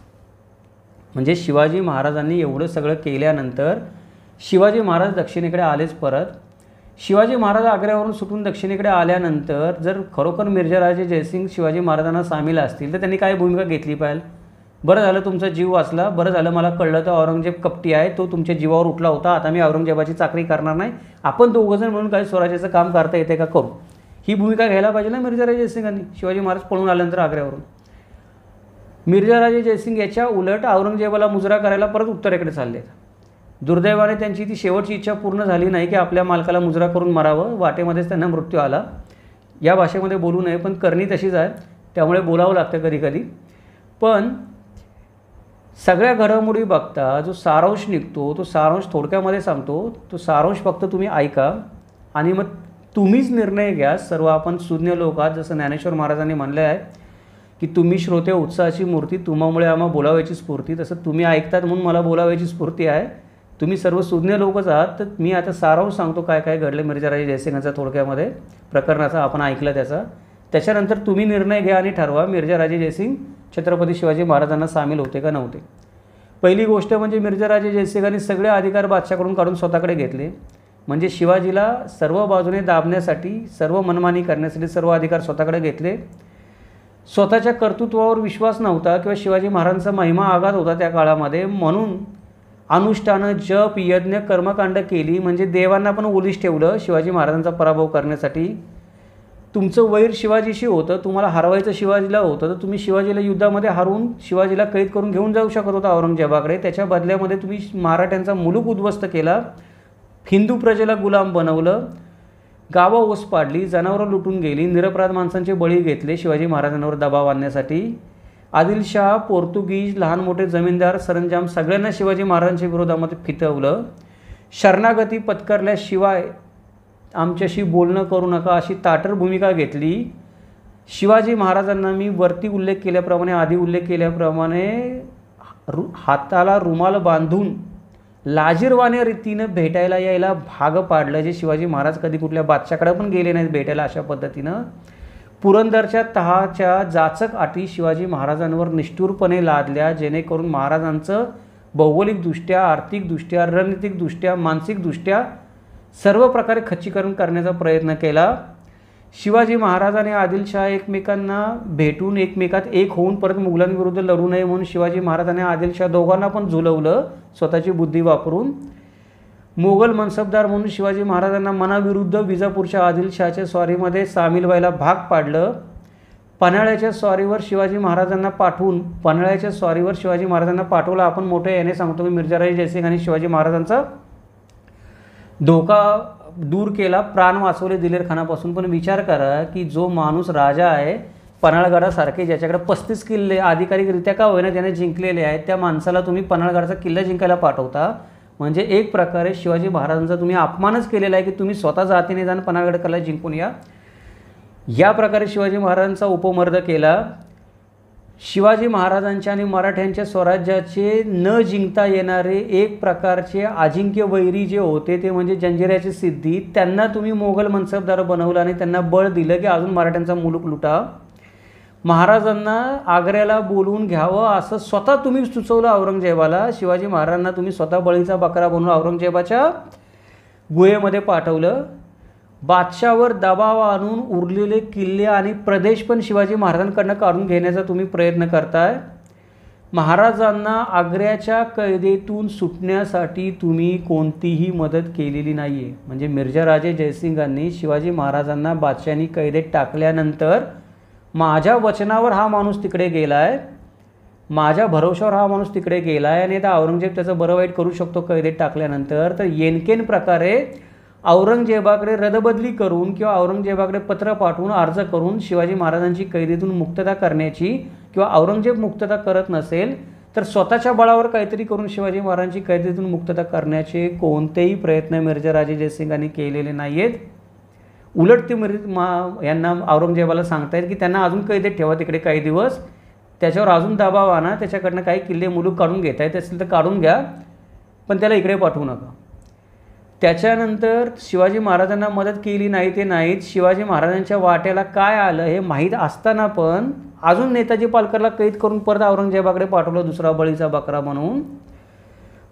म्हणजे शिवाजी महाराजांनी एवढं सगळं केल्यानंतर शिवाजी महाराज दक्षिणेकडे आलेच परत. शिवाजी महाराज आग्र्यावरून सुटून दक्षिणेकडे आल्यानंतर जर खरोखर मिर्झा राजे जयसिंग शिवाजी महाराजांना सामील असतील तर त्यांनी काय भूमिका घेतली पाहिजे. बरं झालं तुमचा जीव वाचला, बरं झालं मला कळलं तर औरंगजेब कपटी आहे, तो तुमच्या जीवावर उठला होता, आता मी औरंगजेबाची चाकरी करणार नाही, आपण दोघंजण म्हणून काही स्वराज्याचं काम करता येते का करू. ही भूमिका घ्यायला पाहिजे ना मिर्झा राजे जयसिंगांनी. शिवाजी महाराज पळून आल्यानंतर आग्र्यावरून मिर्झा राजे जयसिंग याच्या उलट औरंगजेबाला मुजरा करायला परत उत्तरेकडे चालले. दुर्दैवाने त्यांची ती शेवटची इच्छा पूर्ण झाली नाही की आपल्या मालकाला मुजरा करून मरावं. वाटेमध्येच त्यांना मृत्यू आला. या भाषेमध्ये बोलू नये पण करणी तशीच आहे, त्यामुळे बोलावं लागतं कधी कधी. पण सगळ्या घडामोडी बघता जो सारांश निघतो तो सारांश थोडक्यामध्ये सांगतो. तो सारांश फक्त तुम्ही ऐका आणि मग तुम्हीच निर्णय घ्या. सर्व आपण शून्य लोक आहात, जसं ज्ञानेश्वर महाराजांनी म्हणले आहे की तुम्ही श्रोते उत्साहाची मूर्ती, तुम्हामुळे आम्हा बोलावायची स्फूर्ती. तसं तुम्ही ऐकतात म्हणून मला बोलावायची स्फूर्ती आहे. तुम्ही सर्व शून्य लोकच आहात. तर मी आता सारांश सांगतो काय काय घडलं मिर्झा राजे जयसिंगांचा थोडक्यामध्ये प्रकरणाचा आपण ऐकलं त्याच्यानंतर तुम्ही निर्णय घ्या आणि ठरवा मिर्झा राजे जयसिंग छत्रपती शिवाजी महाराजांना सामील होते का नव्हते. पहिली गोष्ट म्हणजे मिर्झा राजे जयसिंगांनी सगळे अधिकार बादशाहकडून काढून स्वतःकडे घेतले. म्हणजे शिवाजीला सर्व बाजूने दाबण्यासाठी, सर्व मनमानी करण्यासाठी सर्व अधिकार स्वतःकडे घेतले. स्वतःच्या कर्तृत्वावर विश्वास नव्हता किंवा शिवाजी महाराजांचा महिमा आघात होता त्या काळामध्ये, म्हणून अनुष्ठानं, जप, यज्ञ, कर्मकांड केली. म्हणजे देवांना पण ओलीस ठेवलं शिवाजी महाराजांचा पराभव करण्यासाठी. तुमचं वैर शिवाजीशी होतं, तुम्हाला हरवायचं शिवाजीला होतं, तर तुम्ही शिवाजीला युद्धामध्ये हरवून शिवाजीला कैद करून घेऊन जाऊ शकत होता औरंगजेबाकडे. त्याच्या बदल्यामध्ये तुम्ही मराठ्यांचा मुलूक उद्ध्वस्त केला, हिंदू प्रजेला गुलाम बनवलं, गावं ओस पाडली, जनावरं लुटून गेली, निरपराध माणसांचे बळी घेतले शिवाजी महाराजांवर दबाव आणण्यासाठी. आदिलशाह, पोर्तुगीज, लहान मोठे जमीनदार, सरंजाम सगळ्यांना शिवाजी महाराजांच्या विरोधामध्ये फितवलं. शरणागती पत्करल्याशिवाय आमच्याशी बोलणं करू नका अशी ताटर भूमिका घेतली. शिवाजी महाराजांना मी वरती उल्लेख केल्याप्रमाणे, आधी उल्लेख केल्याप्रमाणे हाताला रुमाल बांधून लाजिरवाण्या रीतीनं भेटायला यायला भाग पाडलं, जे शिवाजी महाराज कधी कुठल्या बादशाकडे पण गेले नाहीत भेटायला. अशा पद्धतीनं पुरंदरच्या तहाच्या जाचक अटी शिवाजी महाराजांवर निष्ठुरपणे लादल्या, जेणेकरून महाराजांचं भौगोलिकदृष्ट्या, आर्थिकदृष्ट्या, रणनीतिकदृष्ट्या, मानसिकदृष्ट्या सर्व प्रकारे खच्चीकरण करण्याचा प्रयत्न केला. शिवाजी महाराजांनी आदिलशाह एकमेकांना भेटून एकमेकात एक होऊन परत मुघलांविरुद्ध लढू नये म्हणून शिवाजी महाराजांनी आदिलशाह दोघांना पण झुलवलं स्वतःची बुद्धी वापरून. मोगल मनसबदार म्हणून शिवाजी महाराजांना मनाविरुद्ध विजापूरच्या आदिलशहाच्या स्वारीमध्ये सामील व्हायला भाग पाडलं. पन्हाळ्याच्या स्वारीवर शिवाजी महाराजांना पाठवलं. आपण मोठे याने सांगतो की मिर्झाराजे जयसिंग आणि शिवाजी महाराजांचा धोका दूर केला, प्राण वाचवले दिलेर खानापासून. पण विचार करा की जो माणूस राजा आहे पन्हाळगडासारखे, ज्याच्याकडे 35 किल्ले अधिकारिकरित्या का होईना त्याने जिंकलेले आहेत, त्या माणसाला तुम्ही पन्हाळगडाचा किल्ला जिंकायला पाठवता. म्हणजे एक प्रकारे शिवाजी महाराजांचा तुम्ही अपमानच केलेला आहे की तुम्ही स्वतः जातीने जाऊन पन्हाळगड किल्ला जिंकून या प्रकारे शिवाजी महाराजांचा उपमर्द केला. शिवाजी महाराजांच्या आणि मराठ्यांच्या स्वराज्याचे न जिंकता येणारे एक प्रकारचे अजिंक्य वैरी जे होते ते म्हणजे जंजिऱ्याची सिद्धी, त्यांना तुम्ही मोगल मनसबदार बनवलं आणि त्यांना बळ दिलं की अजून मराठ्यांचा मुलूक लुटा. महाराजांना आग्र्याला बोलवून घ्यावं असं स्वतः तुम्ही सुचवलं औरंगजेबाला. शिवाजी महाराजांना तुम्ही स्वतः बळीचा बकरा बनवून औरंगजेबाच्या गुहेमध्ये पाठवलं. बादशाहवर दबाव आणून उरलेले किल्ले आणि प्रदेश पण शिवाजी महाराजांकडनं काढून घेण्याचा तुम्ही प्रयत्न करताय. महाराजांना आग्र्याच्या कैदेतून सुटण्यासाठी तुम्ही कोणतीही मदत केलेली नाही आहे. म्हणजे मिर्झाराजे जयसिंगांनी शिवाजी महाराजांना बादशाहांनी कैदेत टाकल्यानंतर माझ्या वचनावर हा माणूस तिकडे गेला आहे, माझ्या भरोशावर हा माणूस तिकडे गेला आहे आणि आता औरंगजेब त्याचं बरं वाईट करू शकतो कैदेत टाकल्यानंतर. तर येनकेन प्रकारे औरंगजेबाकडे रदबदली करून किंवा औरंगजेबाकडे पत्र पाठवून अर्ज करून शिवाजी महाराजांची कैदेतून मुक्तता करण्याची, किंवा औरंगजेब मुक्तता करत नसेल तर स्वतःच्या बळावर काहीतरी करून शिवाजी महाराजांची कैदेतून मुक्तता करण्याचे कोणतेही प्रयत्न मिर्झाराजे जयसिंगांनी केलेले नाही आहेत. उलट ते यांना औरंगजेबाला सांगतायत की त्यांना अजून कैदेत ठेवा तिकडे काही दिवस, त्याच्यावर अजून दबाव आणा, त्याच्याकडनं काही किल्ले मुलूक काढून घेता येत असेल तर काढून घ्या, पण त्याला इकडे पाठवू नका. त्याच्यानंतर शिवाजी महाराजांना मदत केली नाही ते नाहीत, शिवाजी महाराजांच्या वाट्याला काय आलं हे माहीत असताना पण अजून नेताजी पालकरला कैद करून परत औरंगजेबाकडे पाठवलं दुसरा बळीचा बकरा म्हणून.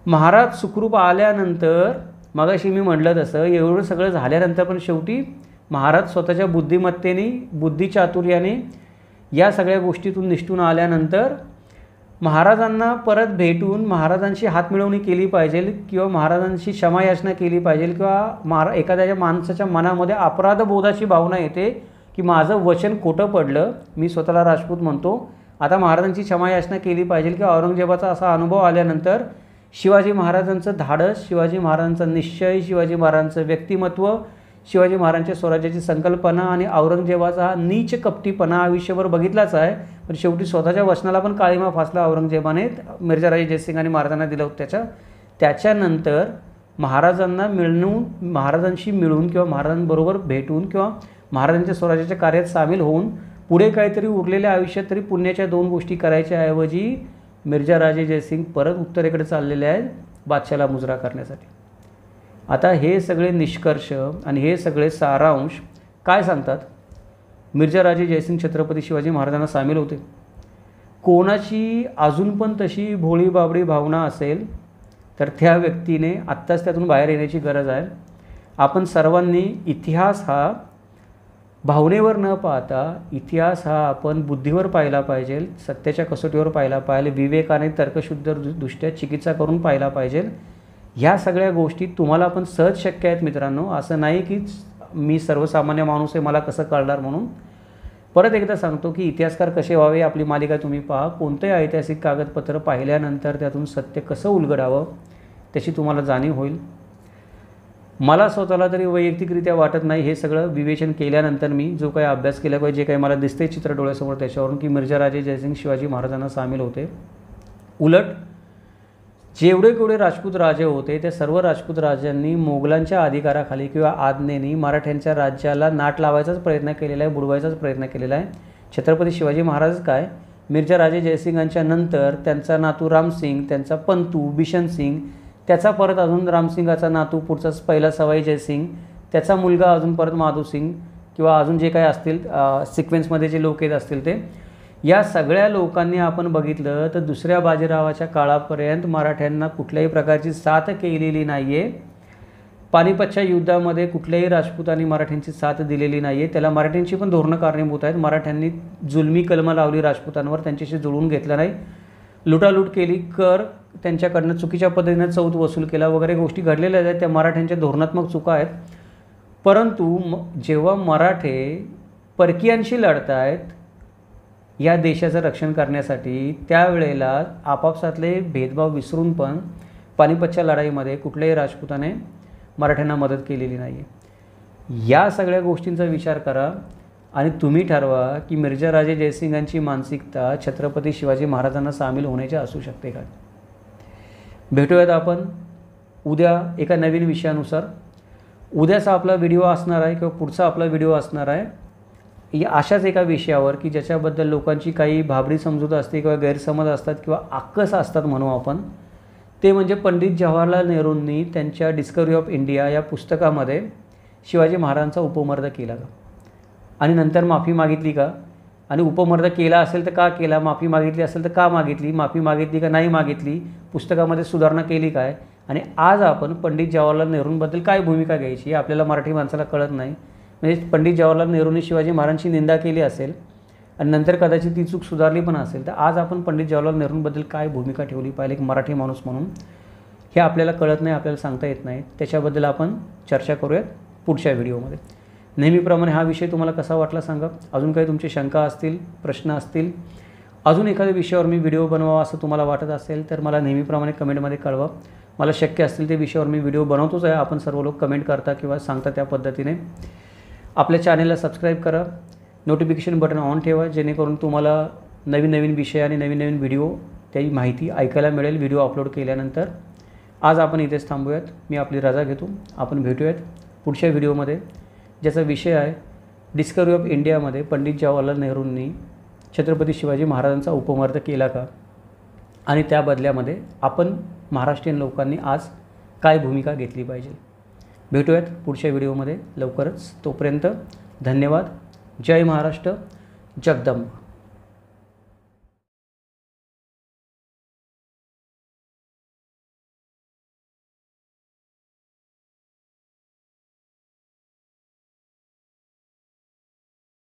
महाराज सुखरूप आल्यानंतर मगाशी मी म्हटलं तसं एवढं सगळं झाल्यानंतर पण शेवटी महाराज स्वतःच्या बुद्धिमत्तेने, बुद्धिचातुर्याने या सगळ्या गोष्टीतून निष्ठून आल्यानंतर महाराजांना परत भेटून महाराजांची हातमिळवणी केली पाहिजे किंवा महाराजांची क्षमायाचना केली पाहिजे, किंवा एखाद्या माणसाच्या मनामध्ये अपराधबोधाची भावना येते की माझं वचन खोटं पडलं, मी स्वतःला राजपूत म्हणतो, आता महाराजांची क्षमायाचना केली पाहिजे. किंवा औरंगजेबाचा असा अनुभव आल्यानंतर शिवाजी महाराजांचं धाडस, शिवाजी महाराजांचा निश्चय, शिवाजी महाराजांचं व्यक्तिमत्व, शिवाजी महाराजांच्या स्वराज्याची संकल्पना आणि औरंगजेबाचा हा नीच कपटीपणा आयुष्यभर बघितलाच आहे. पण शेवटी स्वतःच्या वचनाला पण काळीमा फासला औरंगजेबाने, मिर्झाराजे जयसिंगांनी महाराजांना दिलं होतं. त्याच्यानंतर महाराजांशी मिळून किंवा महाराजांबरोबर भेटून किंवा महाराजांच्या स्वराज्याच्या कार्यात सामील होऊन पुढे काहीतरी उरलेल्या आयुष्यात तरी पुण्याच्या 2 गोष्टी करायच्या ऐवजी मिर्झाराजे जयसिंग परत उत्तरेकडे चाललेले आहेत बादशाला मुजरा करण्यासाठी. आता हे सगळे निष्कर्ष आणि हे सगळे सारांश काय सांगतात? मिर्झाराजे जयसिंग छत्रपती शिवाजी महाराजांना सामील होते. कोणाची अजून पण तशी भोळी बाबडी भावना असेल तर त्या व्यक्तीने आत्ताच त्यातून बाहेर येण्याची गरज आहे. आपण सर्वांनी इतिहास हा भावनेवर न पाहता इतिहास हा आपण बुद्धीवर पाहिला पाहिजे, सत्याच्या कसोटीवर पाहिला पाहिजे, विवेकाने तर्कशुद्ध दृष्ट्या चिकित्सा करून पाहिला पाहिजे. ह्या सगळ्या गोष्टी तुम्हाला पण सहज शक्य आहेत मित्रांनो. असं नाही की मी सर्वसामान्य माणूस आहे मला कसं कळणार म्हणून. परत एकदा सांगतो की इतिहासकार कसे व्हावे आपली मालिका तुम्ही पहा. कोणतेही ऐतिहासिक कागदपत्र पाहिल्यानंतर त्यातून सत्य कसं उलगडावं त्याची तुम्हाला जाणीव होईल. मला स्वतःला तरी वैयक्तिकरित्या वाटत नाही, हे सगळं विवेचन केल्यानंतर मी जो काही अभ्यास केला पाहिजे, जे काही मला दिसते चित्र डोळ्यासमोर त्याच्यावरून, की मिर्झाराजे जयसिंग शिवाजी महाराजांना सामील होते. उलट जेवढे राजपूत राजे होते त्या सर्व राजपूत राजांनी मोगलांच्या अधिकाराखाली किंवा आज्ञेने मराठ्यांच्या राज्याला नाट लावायचाच प्रयत्न केलेला आहे, बुडवायचाच प्रयत्न केलेला आहे. छत्रपती शिवाजी महाराज काय मिर्झाराजे जयसिंगांच्या नंतर त्यांचा नातू रामसिंग, त्यांचा पंतू बिशन सिंग, त्याचा परत अजून रामसिंगाचा नातू पुढचा पहिला सवाई जयसिंग, त्याचा मुलगा अजून परत माधव सिंग किंवा अजून जे काही असतील सिक्वेन्समध्ये जे लोक येत असतील ते, या सगळ्या लोकांनी आपण बघितलं तर दुसऱ्या बाजीरावाच्या काळापर्यंत मराठ्यांना कुठल्याही प्रकारची साथ केलेली नाही आहे. पानिपतच्या युद्धामध्ये कुठल्याही राजपूतांनी मराठ्यांची साथ दिलेली नाही आहे. त्याला मराठ्यांची पण धोरणं कारणीभूत आहेत. मराठ्यांनी जुलमी कलमं लावली राजपूतांवर, त्यांच्याशी जुळवून घेतलं नाही. लुटालूट केली, कर त्यांच्याकडनं चुकीच्या पद्धतीनं चौथ वसूल केला वगैरे गोष्टी घडलेल्या आहेत. त्या मराठ्यांच्या धोरणात्मक चुका आहेत. परंतु जेव्हा मराठे परकीयांशी लढत आहेत या देशाचं रक्षण करण्यासाठी, त्यावेळेला आपापसातले भेदभाव विसरून पण पानिपतच्या लढाईमध्ये कुठल्याही राजपुताने मराठ्यांना मदत केलेली नाही आहे. या सगळ्या गोष्टींचा विचार करा आणि तुम्ही ठरवा की मिर्झा राजे जयसिंगांची मानसिकता छत्रपती शिवाजी महाराजांना सामील होण्याची असू शकते का. भेटूयात आपण उद्या एका नवीन विषयानुसार. उद्याचा आपला व्हिडिओ असणार आहे किंवा पुढचा आपला व्हिडिओ असणार आहे या अशाच एका विषयावर की ज्याच्याबद्दल लोकांची काही भाबडी समजूत असते किंवा गैरसमज असतात किंवा आकस असतात म्हणू आपण. ते म्हणजे पंडित जवाहरलाल नेहरूंनी त्यांच्या डिस्कवरी ऑफ इंडिया या पुस्तकामध्ये शिवाजी महाराजांचा उपमर्द केला का आणि नंतर माफी मागितली का, आणि उपमर्द केला असेल तर का केला, माफी मागितली असेल तर का मागितली, माफी मागितली का नाही मागितली, पुस्तकामध्ये सुधारणा केली काय, आणि आज आपण पंडित जवाहरलाल नेहरूंबद्दल काय भूमिका घ्यायची हे आपल्याला मराठी माणसाला कळत नाही. म्हणजे पंडित जवाहरलाल नेहरूंनी शिवाजी महाराजांची निंदा केली असेल आणि नंतर कदाचित ती चूक सुधारली पण असेल, तर आज आपण पंडित जवाहरलाल नेहरूंबद्दल काय भूमिका ठेवली पाहिजे एक मराठी माणूस म्हणून हे आपल्याला कळत नाही, आपल्याला सांगता येत नाही. त्याच्याबद्दल आपण चर्चा करूयात पुढच्या व्हिडिओमध्ये. नेहमीप्रमाणे हा विषय तुम्हाला कसा वाटला सांगा. अजून काही तुमची शंका असतील, प्रश्न असतील, अजून एखाद्या विषयावर मी व्हिडिओ बनवावा असं तुम्हाला वाटत असेल तर मला नेहमीप्रमाणे कमेंटमध्ये कळवा. मला शक्य असतील ते विषयावर मी व्हिडिओ बनवतोच आहे. आपण सर्व लोक कमेंट करता किंवा सांगता त्या पद्धतीने. आपल्या चॅनेलला सबस्क्राईब करा, नोटिफिकेशन बटन ऑन ठेवा जेणेकरून तुम्हाला नवीन नवीन विषय आणि नवीन नवीन व्हिडिओ त्याची माहिती ऐकायला मिळेल व्हिडिओ अपलोड केल्यानंतर. आज आपण इथेच थांबूयात. मी आपली रजा घेतो. आपण भेटूयात पुढच्या व्हिडिओमध्ये ज्याचा विषय आहे डिस्कवरी ऑफ इंडियामध्ये पंडित जवाहरलाल नेहरूंनी छत्रपती शिवाजी महाराजांचा उपमर्द केला का आणि त्या बदल्यामध्ये आपण महाराष्ट्रीयन लोकांनी आज काय भूमिका घेतली पाहिजे. भेटूयात पुढच्या व्हिडिओमध्ये लवकरच. तोपर्यंत धन्यवाद. जय महाराष्ट्र. जगदंब.